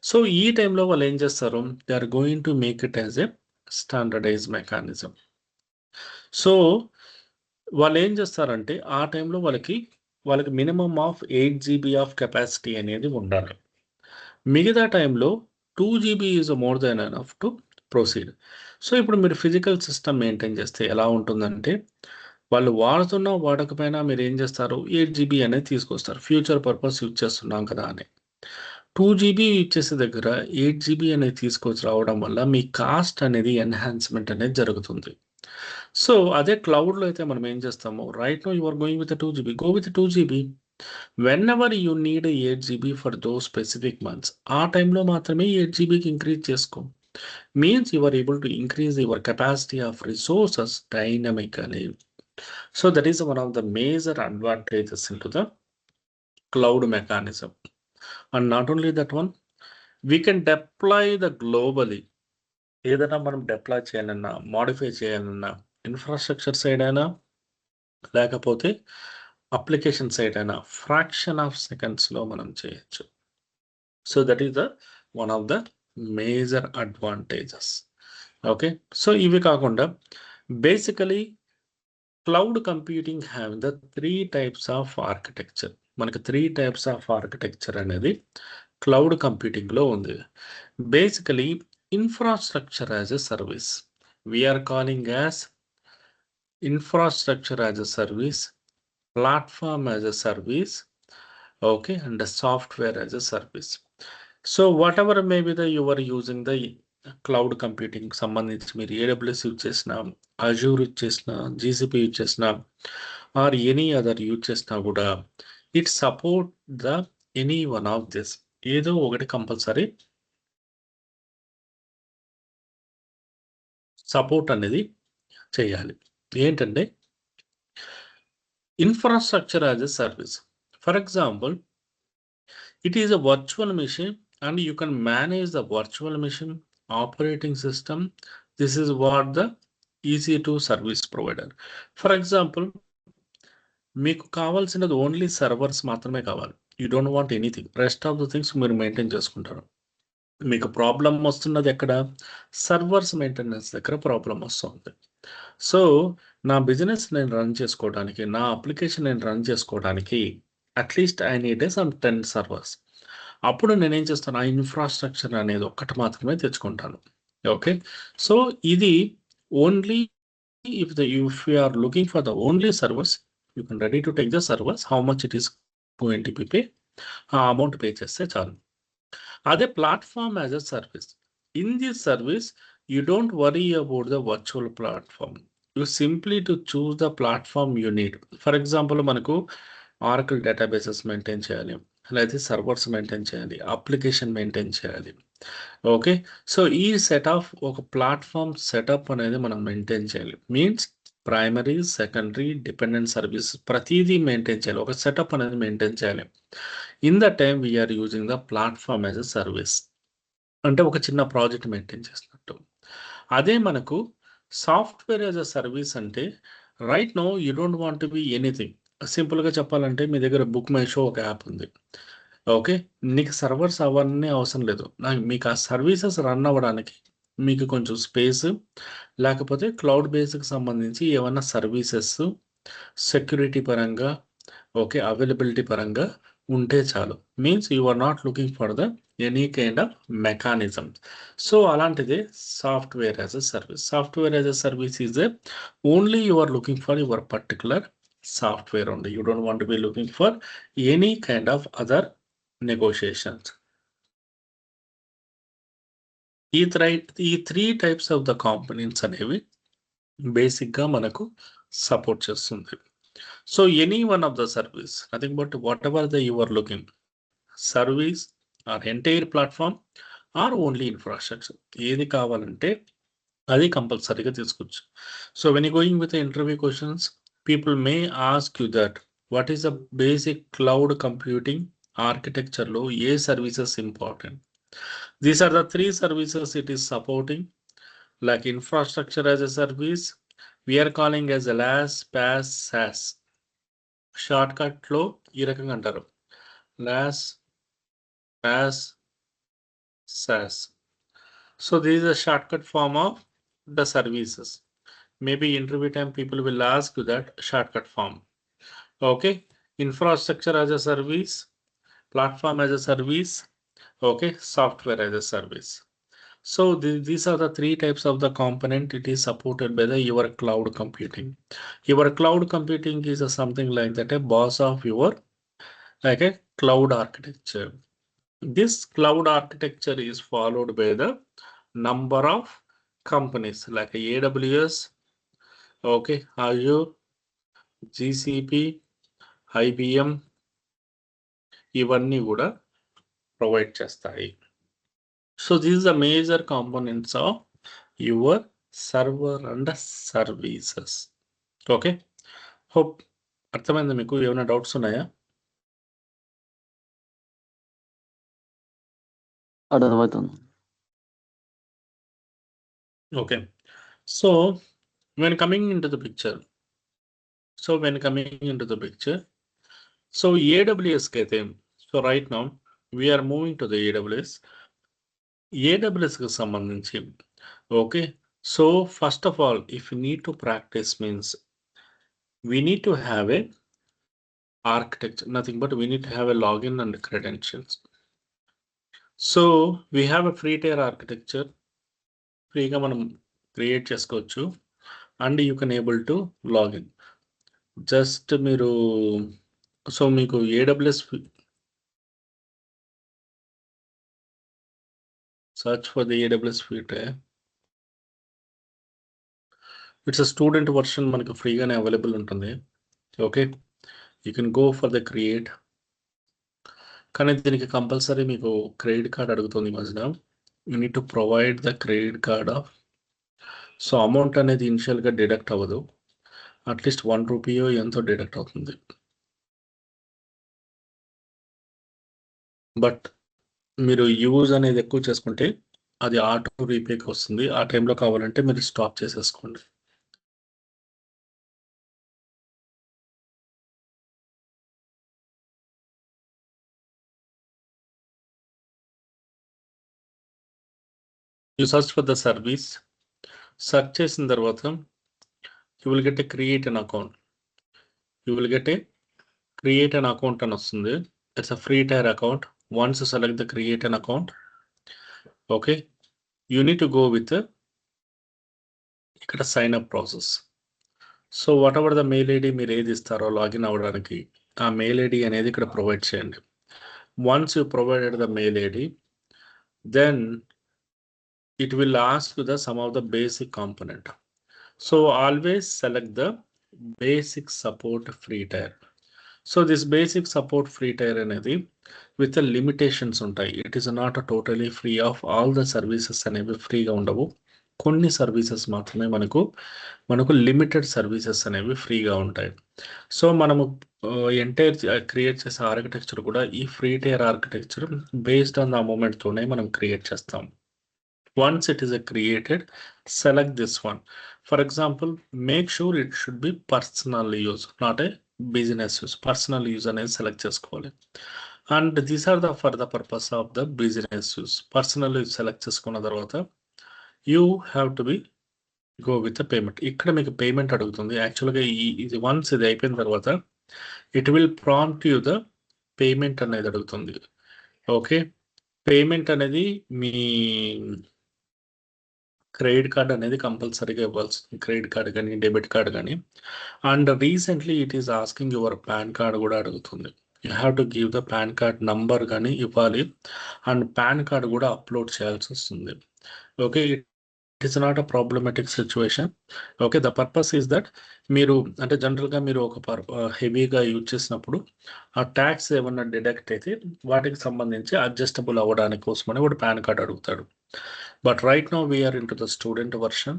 సో ఈ టైంలో వాళ్ళు ఏం చేస్తారు, they are going to make it as a standardize mechanism. So వాళ్ళు ఏం చేస్తారంటే ఆ టైంలో వాళ్ళకి minimum of 8 GB of capacity అనేది ఉండాలి. మిగతా టైంలో 2 GB is more than enough to proceed. So ఇప్పుడు మీరు ఫిజికల్ సిస్టమ్ మెయింటైన్ చేస్తే ఎలా ఉంటుందంటే వాళ్ళు వాడుతున్నా వాడకపోయినా మీరు ఏం చేస్తారు, 8 GB అనేది తీసుకొస్తారు, ఫ్యూచర్ పర్పస్ యూజ్ చేస్తున్నాం కదా అని. 2 GB యూజ్ చేసే దగ్గర 8 GB అనేది తీసుకొచ్చి రావడం వల్ల మీ కాస్ట్ అనేది ఎన్హాన్స్మెంట్ అనేది జరుగుతుంది. సో అదే క్లౌడ్లో అయితే మనం ఏం చేస్తాము, right now you are going with 2 GB, go with 2 GB. Whenever you need 8 GB for those specific months, ఆ టైంలో మాత్రమే 8 GBకి ఇంక్రీజ్ చేసుకో. Means you are able to increase your capacity of resources dynamically. So that is one of the major advantages in to the cloud mechanism. And not only that one, we can deploy the globally. ఏదైనా మనం deploy చేయాలన్నా, modify చేయాలన్నా, infrastructure side అయినా లేకపోతే application side అయినా fraction of సెకండ్స్లో మనం చేయొచ్చు. So that is the one of the major advantages. Okay, so ఇవి కాకుండా basically cloud computing have the 3 types of architecture. మనకి 3 types ఆఫ్ ఆర్కిటెక్చర్ అనేది క్లౌడ్ కంప్యూటింగ్లో ఉంది. Basically infrastructure as a service, we are calling as infrastructure as a service, platform as a service, okay, and the software as a service. So whatever may be the you are using the cloud computing సంబంధించి మీరు AWS use చేసినా, Azure use చేసినా, GCP use చేసినా or any other use చేసినా కూడా it support the any one of this. ఏదో ఒకటి compulsory support అనేది చేయాలి. ఏంటంటే infrastructure as a service. For example, it is a virtual machine and you can manage the virtual machine operating system. This is what the EC2 service provider. For example, మీకు కావాల్సినది only servers మాత్రమే కావాలి, you don't want anything, rest of the things మీరు maintain చేసుకుంటారు. మీకు problem వస్తున్నది ఎక్కడ, servers maintenance దగ్గర ప్రాబ్లం వస్తుంది. సో నా బిజినెస్ నేను రన్ చేసుకోవడానికి, నా అప్లికేషన్ నేను రన్ చేసుకోవడానికి at least I need some 10 servers. అప్పుడు నేనేం చేస్తాను, ఆ ఇన్ఫ్రాస్ట్రక్చర్ అనేది ఒక్కటి మాత్రమే తెచ్చుకుంటాను. ఓకే, సో ఇది only if you are looking for the only servers, you can ready to take the servers, how much it is going to be pay, ఆ అమౌంట్ పే చేస్తే చాలు. అదే platform as a service, in this service you don't worry about the virtual platform. You simply to choose the platform you need. For example, మనకు Oracle databases maintain చేయాలి, లేదా servers maintain చేయాలి, application maintain చేయాలి. Okay, so ఈ setup ఒక platform setup అనేది మనం maintain చేయాలి. Means primary, secondary, dependent service ప్రతిదీ మెయింటైన్ చేయాలి. ఒక సెటప్ అనేది మెయింటైన్ చేయాలి. In the time we are using the platform as a service. అంటే ఒక చిన్న ప్రాజెక్ట్ మెయింటైన్ చేసినట్టు. అదే మనకు సాఫ్ట్వేర్ యాజ్ అ సర్వీస్ అంటే right now you don't want to be anything. సింపుల్గా చెప్పాలంటే మీ దగ్గర బుక్ మై షో ఒక యాప్ ఉంది. ఓకే, నీకు సర్వర్స్ అవన్నీ అవసరం లేదు. మీకు ఆ సర్వీసెస్ రన్ అవ్వడానికి మీకు కొంచెం స్పేస్, లేకపోతే క్లౌడ్ బేస్కి సంబంధించి ఏమన్నా సర్వీసెస్ సెక్యూరిటీ పరంగా, ఓకే, అవైలబిలిటీ పరంగా ఉంటే చాలు. Means you are not looking for the any kind of mechanism. So అలాంటిదే software as a service. Software as a service is a only you are looking for your particular software only. You don't want be looking for any kind of other negotiations. ఈ three types of the components అనేవి బేసిక్గా మనకు support చేస్తుంది. So any one of the service, nothing but whatever the you are looking, service or entire platform or only infrastructure, ఏది కావాలంటే అది కంపల్సరీగా తీసుకోవచ్చు. So when you going with interview questions, people may ask you that what is the basic cloud computing ఆర్కిటెక్చర్లో ఏ services important. These are the 3 services it is supporting. Like infrastructure as a service, we are calling as IaaS, PaaS, SaaS. Short కట్లో ఈ రకంగా అంటారు, IaaS, PaaS, sauce. So this is a shortcut form of the services. Maybe interview time people will ask you that shortcut form. Okay, infrastructure as a service, platform as a service, okay, software as a service. So these are the 3 types of the component. It is supported by the your cloud computing. Your cloud computing is a something like that, a boss of your like a cloud architecture. This cloud architecture is followed by the number of companies like AWS, okay, Azure, GCP, IBM, ఇవన్నీ కూడా provide చేస్తాయి. So this is the major components of your server and services. Okay, hope అర్థమైందా? మీకు ఏమైనా doubts ఉన్నాయా? అర్థమవుతుంది. Okay, so when coming into the picture, so AWS కైతే, so right now we are moving to the AWS కి సంబంధించి. Okay, so first of all if you need to practice means we need to have a architecture, nothing but we need to have a login and credentials. So we have a free tier architecture, ఫ్రీగా మనం create చేసుకోవచ్చు and you can able to login. Just మీరు so మీకు AWS search for the AWS free tier. It's a student version, మనకు ఫ్రీగానే available ఉంటుంది. Okay, you can go for the create. కానీ దీనికి కంపల్సరీ మీకు క్రెడిట్ కార్డ్ అడుగుతుంది ఈ మధ్యన. You need to provide the credit card of, so amount అనేది ఇనిషియల్గా డిడక్ట్ అవ్వదు, అట్లీస్ట్ ₹1 ఎంతో డిడక్ట్ అవుతుంది. బట్ మీరు యూజ్ అనేది ఎక్కువ చేసుకుంటే అది ఆటో రీపేకి వస్తుంది. ఆ టైంలో కావాలంటే మీరు స్టాప్ చేసేసుకోండి. You search for the service. Search చేసిన తర్వాత you will get a create an account. అని వస్తుంది. It's a free tier account. Once you select the create an account, okay, you need to go with ఇక్కడ sign up process. So whatever the mail ID మీరు ఏది ఇస్తారో login అవ్వడానికి, ఆ mail ID అనేది ఇక్కడ ప్రొవైడ్ చేయండి. Once you provided the mail ID, then it will ask the some of the basic component. So always select the basic support free tier. So this basic support free tier అనేది with the limitations ఉంటాయి. It is not a totally free of all the services అనేవి ఫ్రీగా ఉండవు. కొన్ని services మాత్రమే మనకు limited services అనేవి ఫ్రీగా ఉంటాయి. సో మనము ఎంటైర్ క్రియేట్ చేసే ఆర్కిటెక్చర్ కూడా ఈ free tier architecture based on the మూమెంట్తోనే మనం క్రియేట్ చేస్తాం. Once it is created, select this one. For example, make sure it should be personal use, not a business use. Personal use అనేది select చేసుకోవాలి. And these are for the purpose of the business use. Personal use select చేసుకున్న తర్వాత you have to be go with the payment. ఇక్కడ మీకు payment అడుగుతుంది. యాక్చువల్గా ఇది once ఇది అయిపోయిన తర్వాత it will prompt you the payment అనేది అడుగుతుంది. ఓకే, పేమెంట్ అనేది మీ క్రెడిట్ కార్డ్ అనేది కంపల్సరీగా ఇవ్వాల్సింది. క్రెడిట్ కార్డ్ కానీ డెబిట్ కార్డ్ కానీ. And recently it is asking your pan card కూడా అడుగుతుంది. You have to give the pan card number కానీ ఇవ్వాలి. అండ్ పాన్ కార్డ్ కూడా అప్లోడ్ చేయాల్సి వస్తుంది. Okay, it is not a problematic situation. Okay, the purpose is that మీరు అంటే జనరల్గా మీరు ఒక హెవీగా యూజ్ చేసినప్పుడు ఆ ట్యాక్స్ ఏమన్నా డిడక్ట్ అయితే వాటికి సంబంధించి అడ్జస్టబుల్ అవ్వడానికి కోసమని కూడా పాన్ కార్డ్ అడుగుతాడు. But right now we're in to the student version.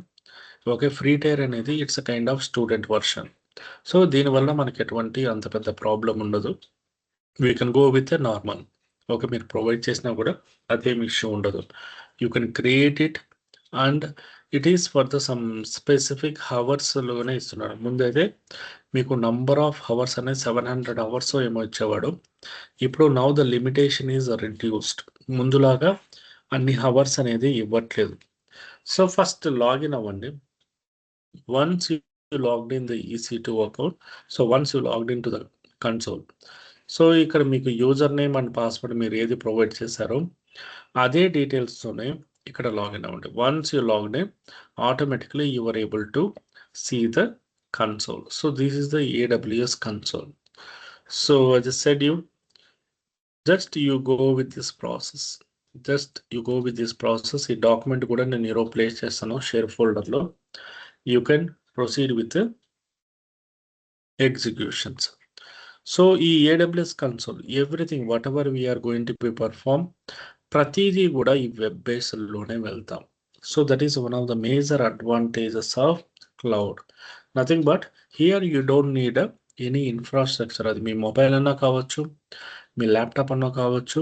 Okay, free tier అనేది it's a kind of student version. So దీనివల్ల మనకి ఎటువంటి అంత పెద్ద ప్రాబ్లం ఉండదు. We can go with a normal. Okay, మీరు ప్రొవైడ్ చేసినా కూడా అదేం ఇష్యూ ఉండదు. You can create it and it is for the some specific హవర్స్లోనే ఇస్తున్నాడు. ముందైతే మీకు నంబర్ ఆఫ్ హవర్స్ అనేది 700 అవర్స్ ఏమో ఇచ్చేవాడు. ఇప్పుడు now the limitation is reduced. ముందులాగా అన్ని హవర్స్ అనేది ఇవ్వట్లేదు. సో ఫస్ట్ లాగిన్ అవ్వండి. Once you logged in the EC2 account, so once you logged in to the console, so ఇక్కడ మీకు యూజర్ నేమ్ అండ్ పాస్వర్డ్ మీరు ఏది ప్రొవైడ్ చేశారో అదే డీటెయిల్స్తోనే ఇక్కడ లాగిన్ అవ్వండి. Once you logged in, automatically you are able to see the console. So this is the AWS console. So as I said you, just you go with this process. ఈ document కూడా నేను ఈరోజు place చేస్తాను share ఫోల్డర్లో. You can proceed with executions. So ఈ AWS console everything whatever we're going to be perform ప్రతిదీ కూడా ఈ వెబ్ బేస్లోనే వెళ్తాం. So that is one of the major advantages of cloud. Nothing but here you don't need any infrastructure. అది మీ mobile అన్నా కావచ్చు, మీ ల్యాప్టాప్ అన్నా కావచ్చు,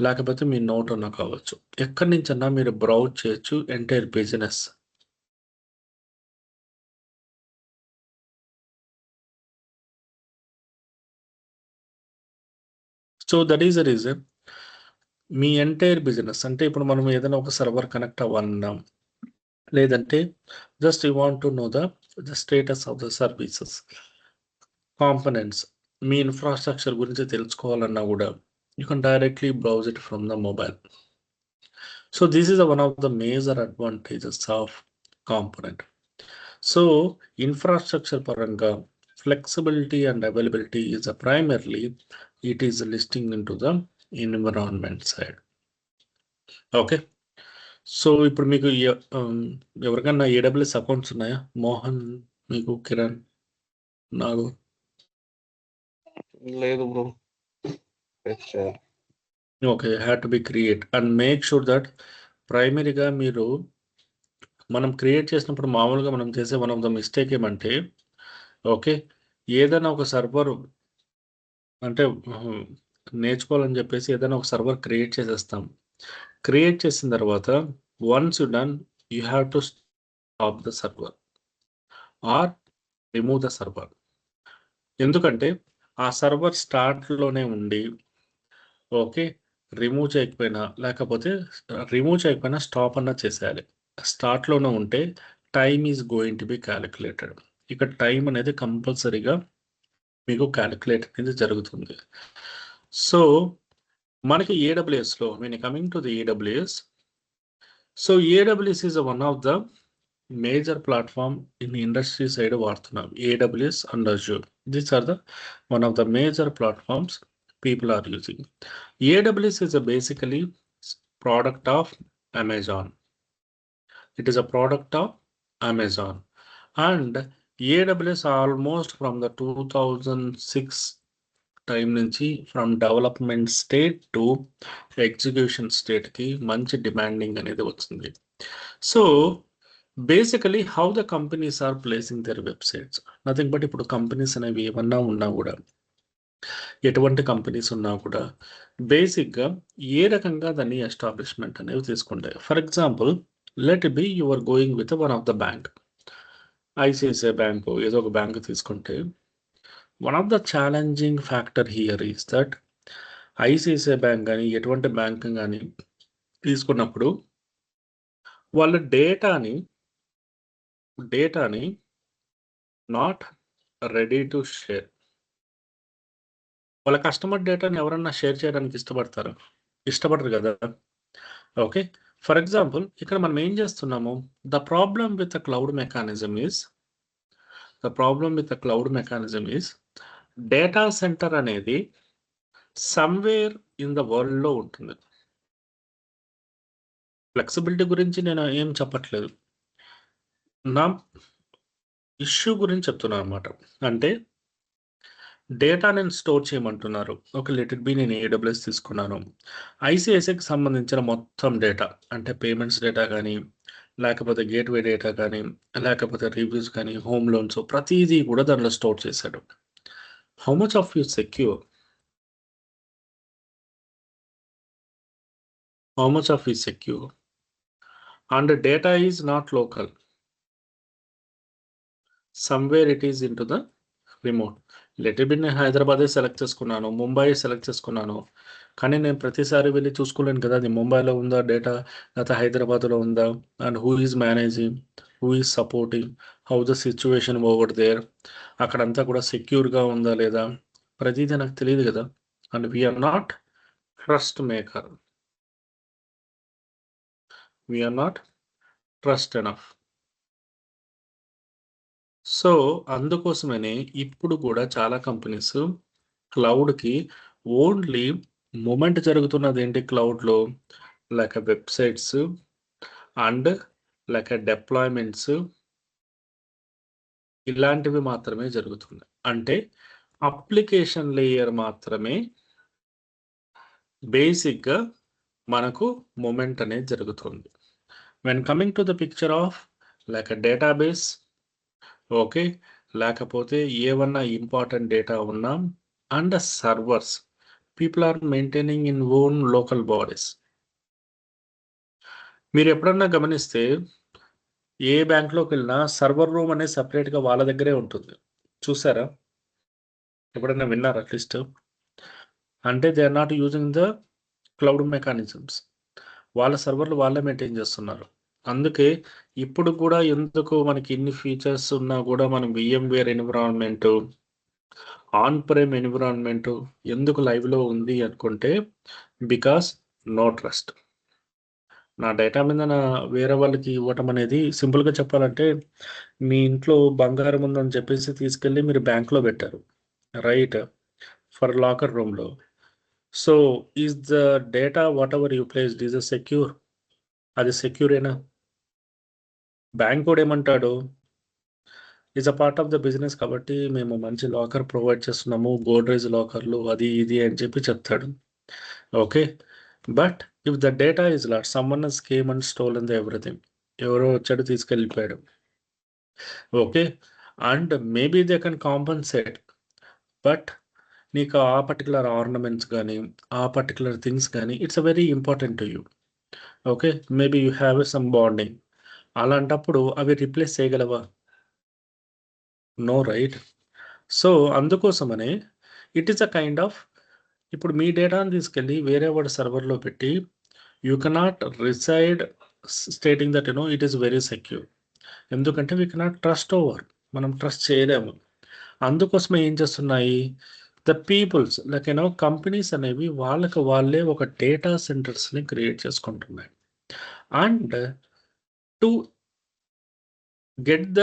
లేకపోతే మీ నోట్ అన్నా కావచ్చు. ఎక్కడి నుంచన్నా మీరు బ్రౌజ్ చేయొచ్చు entire business. So that is the reason మీ ఎంటైర్ బిజినెస్ అంటే ఇప్పుడు మనం ఏదైనా ఒక సర్వర్ కనెక్ట్ అవ్వన్నాం, లేదంటే just you want to know the status of the services components, మీ ఇన్ఫ్రాస్ట్రక్చర్ గురించి తెలుసుకోవాలన్నా కూడా you can directly browse it from the mobile. So this is one of the major advantages of component. So infrastructure పరంగా flexibility and availability is primarily it is listing into the environment side. Okay, so ఇప్పుడు మీకు ఎవరికైనా AWS accounts ఉన్నాయా? మోహన్, మీకు, కిరణ్, నాకు లేదు bro. Okay, had to be create and make sure that ప్రైమరీగా మీరు మనం క్రియేట్ చేసినప్పుడు మామూలుగా మనం చేసే వన్ ఆఫ్ ద మిస్టేక్ ఏమంటే, ఓకే, ఏదైనా ఒక సర్వర్ అంటే నేర్చుకోవాలని చెప్పేసి ఏదైనా ఒక సర్వర్ క్రియేట్ చేసేస్తాం. క్రియేట్ చేసిన తర్వాత once you done you have to stop the server or remove the server. ఎందుకంటే ఆ సర్వర్ స్టార్ట్లోనే ఉండి ఓకే రిమూవ్ చేయకపోయినా స్టాప్ అన్నా చేసేయాలి. స్టార్ట్లోనే ఉంటే time is going to be calculated. ఇక్కడ టైం అనేది కంపల్సరీగా మీకు క్యాలిక్యులేట్ అనేది జరుగుతుంది. సో మనకి AWSలో when coming to the AWS, so AWS is one of the major platform in the industry side వాడుతున్నాం. AWS and Azure, these are the one of the major platforms people are using. AWS is a basically product of Amazon. It is a product of Amazon. And AWS almost from the 2006 time నుంచి from development state to execution స్టేట్కి మంచి demanding అనేది వచ్చింది. So basically how the companies are placing their websites, nothing but ఇప్పుడు companies అనేవి ఏమన్నా ఉన్నా కూడా, ఎటువంటి కంపెనీస్ ఉన్నా కూడా బేసిక్గా ఏ రకంగా దాన్ని ఎస్టాబ్లిష్మెంట్ అనేవి తీసుకుంటాయి. For example let be you are going with one of the bank, ICICI bank ఏదో ఒక బ్యాంక్ తీసుకుంటే, one of the challenging factor here is that ICICI bank కానీ ఎటువంటి బ్యాంక్ కానీ తీసుకున్నప్పుడు వాళ్ళ డేటాని నాట్ రెడీ టు షేర్. వాళ్ళ కస్టమర్ డేటాని ఎవరన్నా షేర్ చేయడానికి ఇష్టపడరు కదా. ఓకే, ఫర్ ఎగ్జాంపుల్ ఇక్కడ మనం ఏం చేస్తున్నాము, the problem with the cloud mechanism is data centre అనేది సమ్వేర్ ఇన్ ద వరల్డ్లో ఉంటుంది. ఫ్లెక్సిబిలిటీ గురించి నేను ఏం చెప్పట్లేదు, నా ఇష్యూ గురించి చెప్తున్నాను అనమాట. అంటే డేటా నేను స్టోర్ చేయమంటున్నారు. ఒక లెట్ ఇట్ బి నేను ఏడబ్ల్యూఎస్ తీసుకున్నాను, ఐసిఐసిఐకి సంబంధించిన మొత్తం డేటా అంటే పేమెంట్స్ డేటా కానీ, లేకపోతే గేట్వే డేటా కానీ, లేకపోతే రివ్యూస్ కానీ, హోమ్ లోన్స్, ప్రతిదీ కూడా దాంట్లో స్టోర్ చేశాడు. How much of you secure? And data is not local. Somewhere it is into the remote. Let it be నేను హైదరాబాదే సెలెక్ట్ చేసుకున్నాను, ముంబై సెలెక్ట్ చేసుకున్నాను, కానీ నేను ప్రతిసారి వెళ్ళి చూసుకోలేను కదా అది ముంబైలో ఉందా డేటా, లేకపోతే హైదరాబాద్లో ఉందా, and who is managing, who is supporting, how the situation over there, అక్కడంతా కూడా సెక్యూర్గా ఉందా లేదా, ప్రతిదీ నాకు తెలియదు కదా. And we are not trust maker, we are not trust enough. So అందుకోసమనే ఇప్పుడు కూడా చాలా కంపెనీస్ క్లౌడ్కి ఓన్లీ మూమెంట్ జరుగుతున్నది ఏంటి క్లౌడ్లో, like websites and like deployments, ఇలాంటివి మాత్రమే జరుగుతుంది. అంటే అప్లికేషన్ లేయర్ మాత్రమే బేసిక్గా మనకు మూమెంట్ అనేది జరుగుతుంది. When coming to the picture of like database, okay, లేకపోతే ఏమన్నా ఇంపార్టెంట్ డేటా ఉన్నా, and servers people are maintaining in own local bodies. మీరు ఎప్పుడన్నా గమనిస్తే ఏ బ్యాంక్లోకి వెళ్ళినా సర్వర్ రూమ్ అనేది సపరేట్గా వాళ్ళ దగ్గరే ఉంటుంది, చూసారా? ఎప్పుడన్నా విన్నారా అట్లీస్ట్? అంటే they are not using the cloud mechanisms, వాళ్ళ సర్వర్లు వాళ్ళే మెయింటైన్ చేస్తున్నారు. అందుకే ఇప్పుడు కూడా ఎందుకు మనకి ఇన్ని ఫీచర్స్ ఉన్నా కూడా మనం VMware environment, on prime environment ఎందుకు లైవ్లో ఉంది అనుకుంటే, బికాస్ నో ట్రస్ట్. నా డేటా మీద వేరే వాళ్ళకి ఇవ్వటం అనేది, సింపుల్గా చెప్పాలంటే మీ ఇంట్లో బంగారం ఉందని చెప్పేసి తీసుకెళ్ళి మీరు బ్యాంక్లో పెట్టారు, రైట్, ఫర్ లాకర్ రూమ్లో. So is the data what ever you placed is secure? అది సెక్యూరేనా? బ్యాంక్ కూడా ఏమంటాడు, is a part of the business కాబట్టి మేము మంచి లాకర్ ప్రొవైడ్ చేస్తున్నాము, గోడ్రేజ్ లాకర్లు అది ఇది అని చెప్పి చెప్తాడు. Okay, but if the data is lot, someone has came and stolen the everything, ఎవరో వచ్చాడు తీసుకెళ్ళిపోయాడు, okay, and maybe they can compensate, but నీకు ఆ పర్టికులర్ ఆర్నమెంట్స్ కానీ ఆ పర్టికులర్ థింగ్స్ కానీ it's a very important to you. Okay, maybe you have some bonding, అలాంటప్పుడు అవి రిప్లేస్ చేయగలవా? No, right. సో అందుకోసమనే it is a kind of, ఇప్పుడు మీ డేటాను తీసుకెళ్ళి వేరే వాడి సర్వర్లో పెట్టి you cannot reside stating that it is very secure. ఎందుకంటే వీ కెనాట్ ట్రస్ట్ ఓవర్, మనం ట్రస్ట్ చేయలేము. అందుకోసమే ఏం చేస్తున్నాయి ద పీపుల్స్ లైక్ కంపెనీస్ అనేవి వాళ్ళకి వాళ్ళే ఒక డేటా సెంటర్స్ని క్రియేట్ చేసుకుంటున్నాయి. అండ్ టు గెట్ ద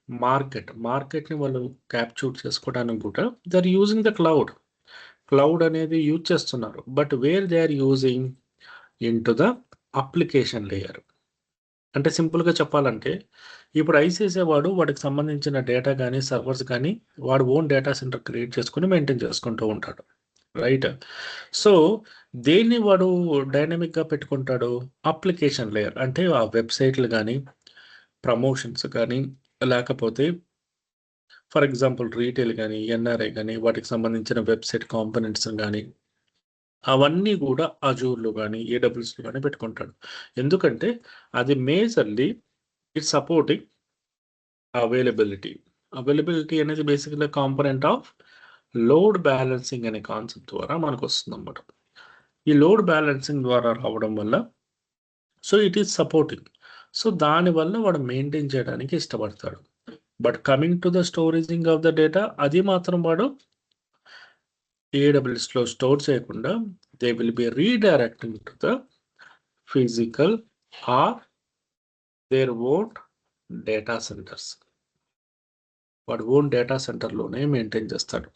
మార్కెట్ని వాళ్ళు క్యాప్చర్ చేసుకోవడానికి కూడా they are using the cloud అనేది యూజ్ చేస్తున్నారు. But where they are using in to the application layer. అంటే సింపుల్గా చెప్పాలంటే ఇప్పుడు ఐసిఐసిఐ వాడు వాటికి సంబంధించిన డేటా కానీ సర్వర్స్ కానీ వాడు ఓన్ డేటా సెంటర్ క్రియేట్ చేసుకుని మెయింటైన్ చేసుకుంటూ ఉంటాడు, రైట్? సో దేన్ని వాడు డైనమిక్గా పెట్టుకుంటాడు? అప్లికేషన్ లేయర్, అంటే ఆ వెబ్సైట్లు కానీ ప్రమోషన్స్ కానీ లేకపోతే ఫర్ ఎగ్జాంపుల్ రీటైల్ కానీ ఎన్ఆర్ఐ కానీ వాటికి సంబంధించిన వెబ్సైట్ కాంపోనెంట్స్ కానీ అవన్నీ కూడా అజూర్లో కానీ ఏడబ్ల్యూస్లో కానీ పెట్టుకుంటాడు. ఎందుకంటే అది majorly it's supporting availability. Availability అనేది బేసిక్గా కాంపోనెంట్ ఆఫ్ లోడ్ బ్యాలెన్సింగ్ అనే కాన్సెప్ట్ ద్వారా మనకు వస్తుంది అన్నమాట. ఈ లోడ్ బ్యాలెన్సింగ్ ద్వారా రావడం వల్ల so it is supporting. So దానివల్ల వాడు మెయింటైన్ చేయడానికి ఇష్టపడతాడు. But coming to the storaging of the data, అది మాత్రం వాడు ఏడబ్ల్యూఎస్లో స్టోర్ చేయకుండా they will be redirecting to the physical or their own data centres. వాడు ఓన్ డేటా సెంటర్లోనే మెయింటైన్ చేస్తాడు.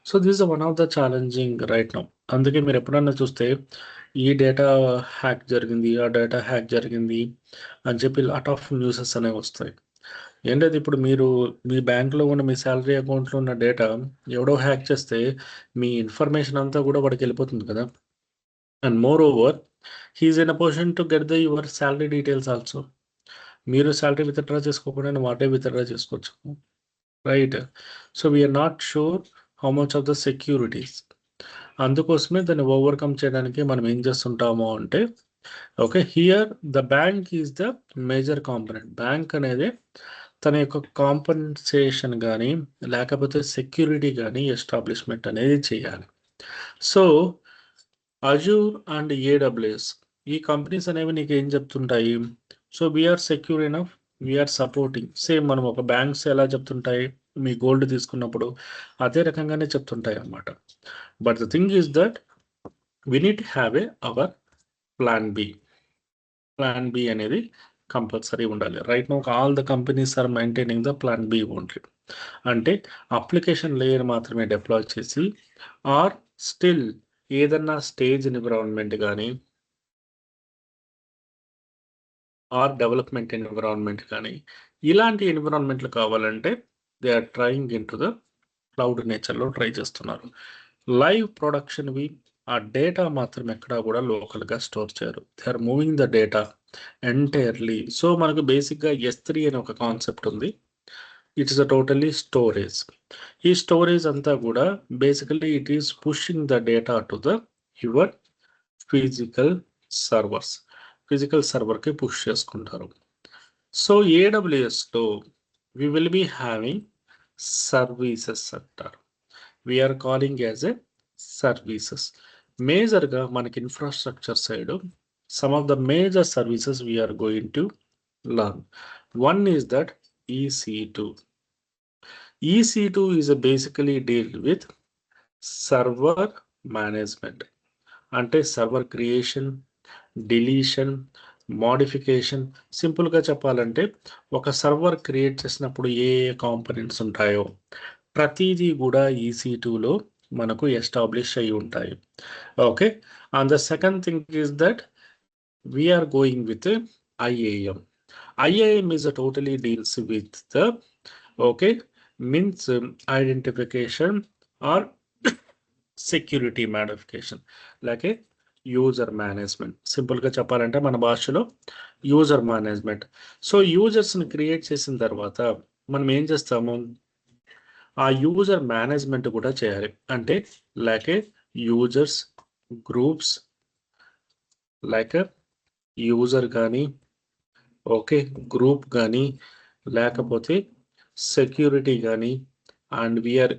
So this one of the challenging right now. అందుకే మీరు ఎప్పుడన్నా చూస్తే ఈ డేటా హ్యాక్ జరిగింది, ఆ డేటా హ్యాక్ జరిగింది అని చెప్పి లాట్ ఆఫ్ న్యూసెస్ అనేవి వస్తాయి. ఏంటది, ఇప్పుడు మీరు మీ బ్యాంక్లో ఉన్న మీ శాలరీ అకౌంట్లో ఉన్న డేటా ఎవడో హ్యాక్ చేస్తే మీ ఇన్ఫర్మేషన్ అంతా కూడా వాడికి వెళ్ళిపోతుంది కదా. And more over he is in a position to get the your salary details also. మీరు శాలరీ విత్డ్రా చేసుకోకుండా వాటే విత్డ్రా చేసుకోవచ్చు, right? So we are not sure how much of the securities. అందుకోసమే దాన్ని ఓవర్కమ్ చేయడానికి మనం ఏం చేస్తుంటామో అంటే okay, here the bank is the major component. Bank అనేది తన యొక్క కాంపన్సేషన్ కానీ లేకపోతే సెక్యూరిటీ కానీ ఎస్టాబ్లిష్మెంట్ అనేది చేయాలి. సో అజూర్ అండ్ ఏడబ్ల్యూఎస్ ఈ కంపెనీస్ అనేవి నీకు ఏం చెప్తుంటాయి? So we're secure enough, we're supporting. Same మనం ఒక బ్యాంక్స్ ఎలా చెప్తుంటాయి మీ గోల్డ్ తీసుకున్నప్పుడు, అదే రకంగానే చెప్తుంటాయి అన్నమాట. But the thing is that we need have a our plan B. Plan B అనేది కంపల్సరీ ఉండాలి. Right now all the companies are maintaining the plan B only. అంటే అప్లికేషన్ లేయర్ మాత్రమే డిప్లాయ్ చేసి ఆర్ స్టిల్ ఏదన్నా stage environment కానీ or development environment కానీ ఇలాంటి ఎన్విరాన్మెంట్లు కావాలంటే they are trying in to the cloud నేచర్లో ట్రై చేస్తున్నారు. లైవ్ ప్రొడక్షన్వి ఆ డేటా మాత్రం ఎక్కడా కూడా లోకల్గా స్టోర్ చేయరు. They are moving the data entirely. So మనకు బేసిక్గా S3 అనే ఒక కాన్సెప్ట్ ఉంది. It is a totally storage. ఈ స్టోరేజ్ అంతా కూడా basically it is pushing the data to the your physical servers. Physical సర్వర్కి పుష్ చేసుకుంటారు. సో ఏడబ్ల్యూఎస్లో we will be having services అంటారు. We're calling as a services. మేజర్గా మనకి infrastructure side some of the major services we are going to learn. One is that EC2. EC2 is a basically deal with server management. అంటే server creation, deletion, modification. సింపుల్గా చెప్పాలంటే ఒక server create చేసినప్పుడు ఏ ఏ components ఉంటాయో ప్రతిదీ కూడా EC2లో మనకు establish అయి ఉంటాయి. Okay, and the second thing is that we are going with IAM. IAM is a totally deals with the means identification or security modification, like a user management. Simple గా చెప్పాలంటే మన భాషలో యూజర్ మేనేజ్మెంట్. సో యూజర్స్ని క్రియేట్ చేసిన తర్వాత మనం ఏం చేస్తాము, ఆ యూజర్ మేనేజ్మెంట్ కూడా చేయాలి. అంటే like a users groups, like user కానీ ఓకే గ్రూప్ కానీ లేకపోతే సెక్యూరిటీ కానీ and we are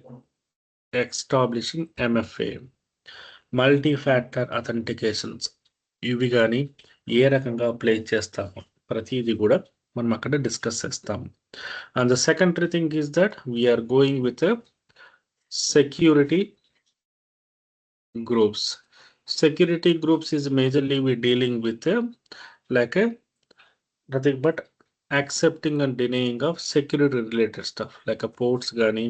establishing MFA multi factor authentications. ఇవి కానీ ఏ రకంగా ప్లే చేస్తాము ప్రతిదీ కూడా మనం అక్కడ డిస్కస్ చేస్తాము. And the secondary thing is that we are going with security groups. Security groups is majorly we dealing with like a nothing but accepting and denying of security related stuff like a ports gani,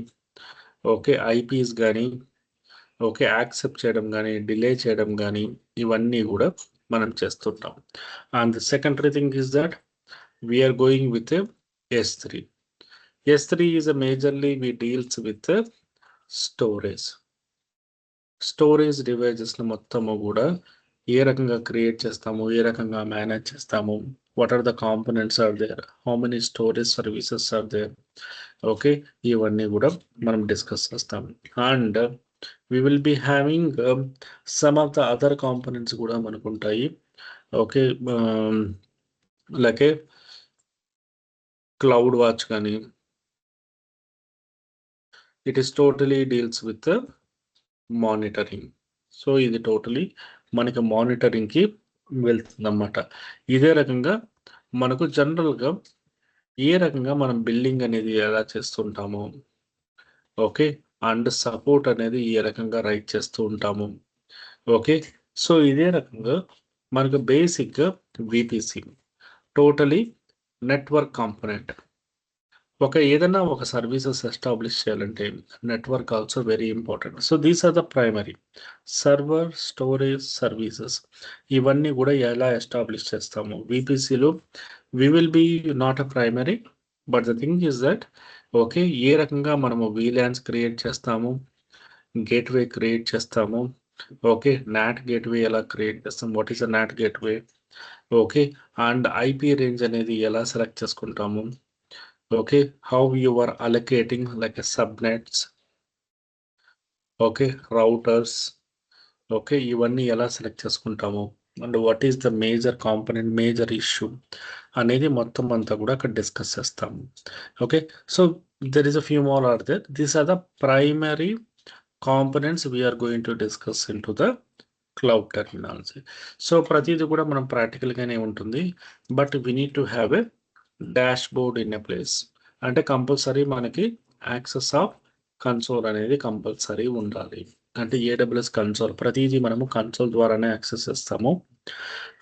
okay, IPs gani, okay, accept చేయడం కానీ delay చేయడం కానీ ఇవన్నీ కూడా మనం చేస్తుంటాం. And the secondary thing is that we are going with a S3. S3 is a majorly we deals with the storage. Storage డివైజెస్ని మొత్తము కూడా ఏ రకంగా క్రియేట్ చేస్తాము, ఏ రకంగా మేనేజ్ చేస్తాము, what are the components are there, how many storage services are there, okay, ఇవన్నీ కూడా మనం డిస్కస్ చేస్తాము. And we will be having some of the other components కూడా మనకు ఉంటాయి. ఓకే, లైక్ క్లౌడ్ వాచ్ కానీ, it is totally deals with monitoring. So ఇది totally మనకి మానిటరింగ్కి వెళ్తుంది అన్నమాట. ఇదే రకంగా మనకు జనరల్గా ఏ రకంగా మనం బిల్డింగ్ అనేది ఎలా చేస్తుంటాము, ఓకే, అండ్ సపోర్ట్ అనేది ఏ రకంగా రైట్ చేస్తూ ఉంటాము, ఓకే. సో ఇదే రకంగా మనకు బేసిక్గా విపిసి టోటలీ నెట్వర్క్ కాంపోనెంట్. ఏదైనా ఒక సర్వీసెస్ ఎస్టాబ్లిష్ చేయాలంటే network also very important. So these are the primary server, storage, services. ఇవన్నీ కూడా ఎలా ఎస్టాబ్లిష్ చేస్తాము విపిసిలో. We will be not a primary, but the thing is that okay, ఏ రకంగా మనము వీలాన్స్ క్రియేట్ చేస్తాము, గేట్వే క్రియేట్ చేస్తాము, ఓకే, నాట్ గేట్వే ఎలా క్రియేట్ చేస్తాం, what is a NAT gateway, okay, and IP range అనేది ఎలా సెలెక్ట్ చేసుకుంటాము, okay, how you are allocating like a subnets, okay, routers, okay, ఇవన్నీ ఎలా సెలెక్ట్ చేసుకుంటాము, and what is the major component, major issue అనేది మొత్తం అంతా కూడా అక్కడ డిస్కస్ చేస్తాము. Okay, so there is a few more are there. These are the primary components we are going to discuss in to the cloud terminology. So ప్రతిదీ కూడా మనం ప్రాక్టికల్గానే ఉంటుంది, but we need to have a dashboard in a place. అంటే compulsory మనకి access of console అనేది compulsory ఉండాలి. అంటే ఏడబ్ల్యూఎస్ కన్సోల్, ప్రతిదీ మనము కన్సోల్ ద్వారానే యాక్సెస్ చేస్తాము.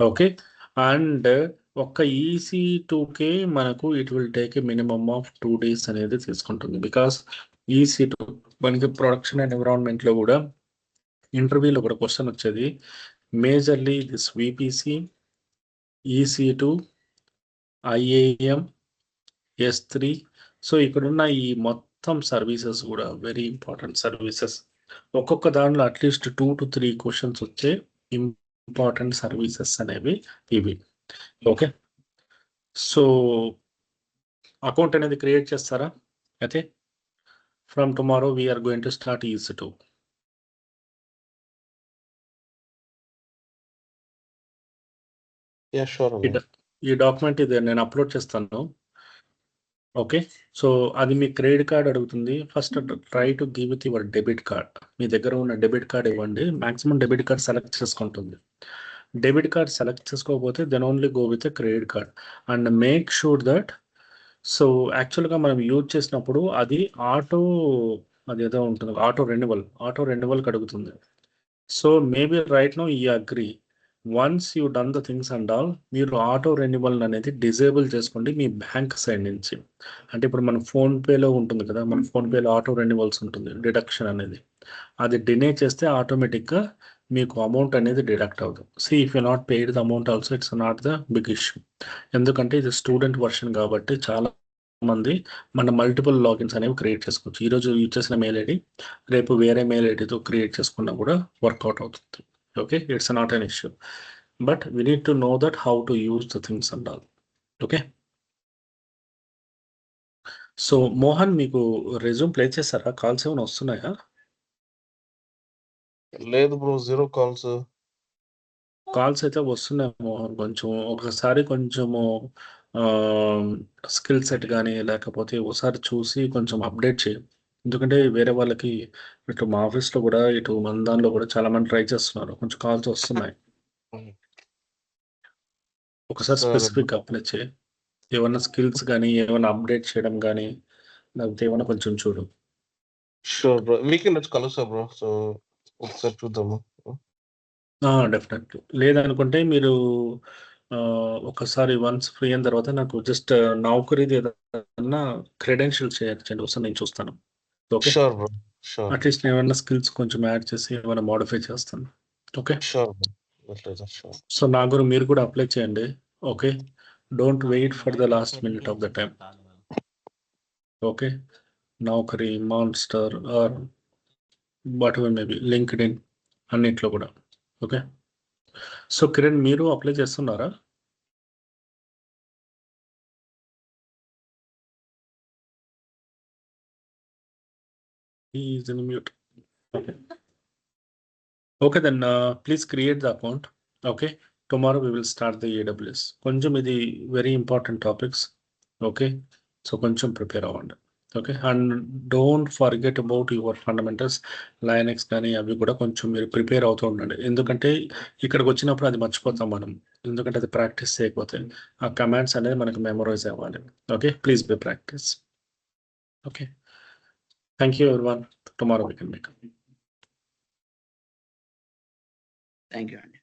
ఓకే, అండ్ ఒక్క EC2కే మనకు it will take a minimum of 2 days అనేది తీసుకుంటుంది. బికాస్ EC2 మనకి ప్రొడక్షన్ అండ్ ఎన్విరాన్మెంట్లో కూడా ఇంటర్వ్యూలో కూడా క్వశ్చన్ వచ్చేది majorly this VPC, EC2, IAM, S3. So ఇక్కడున్న ఈ మొత్తం సర్వీసెస్ కూడా వెరీ ఇంపార్టెంట్ సర్వీసెస్. ఒక్కొక్క దాంట్లో అట్లీస్ట్ 2 to 3 క్వశ్చన్స్ వచ్చే ఇంపార్టెంట్ సర్వీసెస్ అనేవి ఇవి. ఓకే, సో అకౌంట్ అనేది క్రియేట్ చేస్తారా? అయితే from tomorrow we are going to start EC2. ఈ డాక్యుమెంట్ ఇది నేను అప్లోడ్ చేస్తాను. ఓకే, సో అది మీ క్రెడిట్ కార్డ్ అడుగుతుంది. First try to give with your debit card. మీ దగ్గర ఉన్న డెబిట్ కార్డ్ ఇవ్వండి. మ్యాక్సిమం డెబిట్ కార్డ్ సెలెక్ట్ చేసుకుంటుంది. డెబిట్ కార్డ్ సెలెక్ట్ చేసుకోకపోతే then only go with credit card and make sure that. So యాక్చువల్గా మనం యూజ్ చేసినప్పుడు అది ఏదో ఉంటుంది, ఆటో రెన్యువల్కి అడుగుతుంది. సో మేబీ రైట్ నో ఈ agree. Once you done the things and all, మీరు ఆటో రెన్యువల్ అనేది డిజేబుల్ చేసుకోండి మీ బ్యాంక్ సైడ్ నుంచి. అంటే ఇప్పుడు మన ఫోన్పేలో ఉంటుంది కదా, మన ఫోన్పేలో ఆటో రెన్యువల్స్ ఉంటుంది, డిడక్షన్ అనేది. అది డినే చేస్తే ఆటోమేటిక్గా మీకు అమౌంట్ అనేది డిడక్ట్ అవుతుంది. If you not paid the amount also it's not the big issue. ఎందుకంటే ఇది స్టూడెంట్ వర్షన్ కాబట్టి చాలా మంది మన మల్టిపుల్ లాగిన్స్ అనేవి క్రియేట్ చేసుకోవచ్చు. ఈరోజు యూజ్ చేసిన మెయిల్ ఐడి రేపు వేరే మెయిల్ ఐడితో క్రియేట్ చేసుకున్నా కూడా వర్కౌట్ అవుతుంది. Okay, it's not an issue, but we need to know that how to use the things and all. Okay, so Mohan మీకు రెజ్యూమ్ ప్లే చేస్తారా? కాల్స్ ఏమైనా వస్తున్నాయా? లేదు బ్రో, 0 కాల్స్. కాల్స్ అయితే వస్తున్నాయి మోహన్. ఒకసారి కొంచెము స్కిల్ సెట్ కానీ లేకపోతే ఒకసారి చూసి కొంచెం అప్డేట్ చేయి. ఎందుకంటే వేరే వాళ్ళకి ఇటు మా ఆఫీస్లో కూడా ఇటు మన దానిలో కూడా చాలా మంది ట్రై చేస్తున్నారు. కొంచెం కాల్స్ వస్తున్నాయి. ఒకసారి స్పెసిఫిక్ అప్లై చేయి. ఏమన్నా స్కిల్స్ కానీ ఏమైనా అప్డేట్ చేయడం కానీ లేకపోతే ఏమైనా కొంచెం చూడు. షూర్ బ్రో, వీకెండ్ వచ్చి కలుస్తా బ్రో. సో ఒకసారి చూద్దాము. డెఫినెట్లీ. లేదనుకుంటే మీరు ఒకసారి వన్స్ ఫ్రీ అయిన తర్వాత నాకు జస్ట్ నౌకరీది ఏదన్నా క్రెడెన్షియల్స్ చేయండి, ఒకసారి నేను చూస్తాను. Okay, sure bro, sure. At least ఏమైనా స్కిల్స్ కొంచెం యాడ్ చేసి ఏమైనా మోడిఫై చేస్తాను. Okay, sure bro, sure. So నా గురించి మీరు కూడా అప్లై చేయండి. Okay, Don't wait for the last minute of the time. Okay, Naukri, Monster, or whatever maybe LinkedIn అన్నిట్లో కూడా. ఓకే, సో కిరణ్ మీరు అప్లై చేస్తున్నారా? He is in mute. Okay. Okay, then please create the account. Okay. Tomorrow we will start the AWS. కొంచెం ఇది very important topics. Okay. So కొంచెం prepare అవ్వండి. Okay. And don't forget about your fundamentals. Linux కానీ అవి కూడా కొంచెం మీరు prepare అవుతూ ఉండండి. ఎందుకంటే ఇక్కడికి వచ్చినప్పుడు అది మర్చిపోతాం మనం. ఎందుకంటే అది ప్రాక్టీస్ చేయకపోతే ఆ కమాండ్స్ అనేది మనకు మెమరైజ్ అవ్వాలి. Okay, please be practice. Okay, thank you everyone. Tomorrow we can make. Thank you అండి.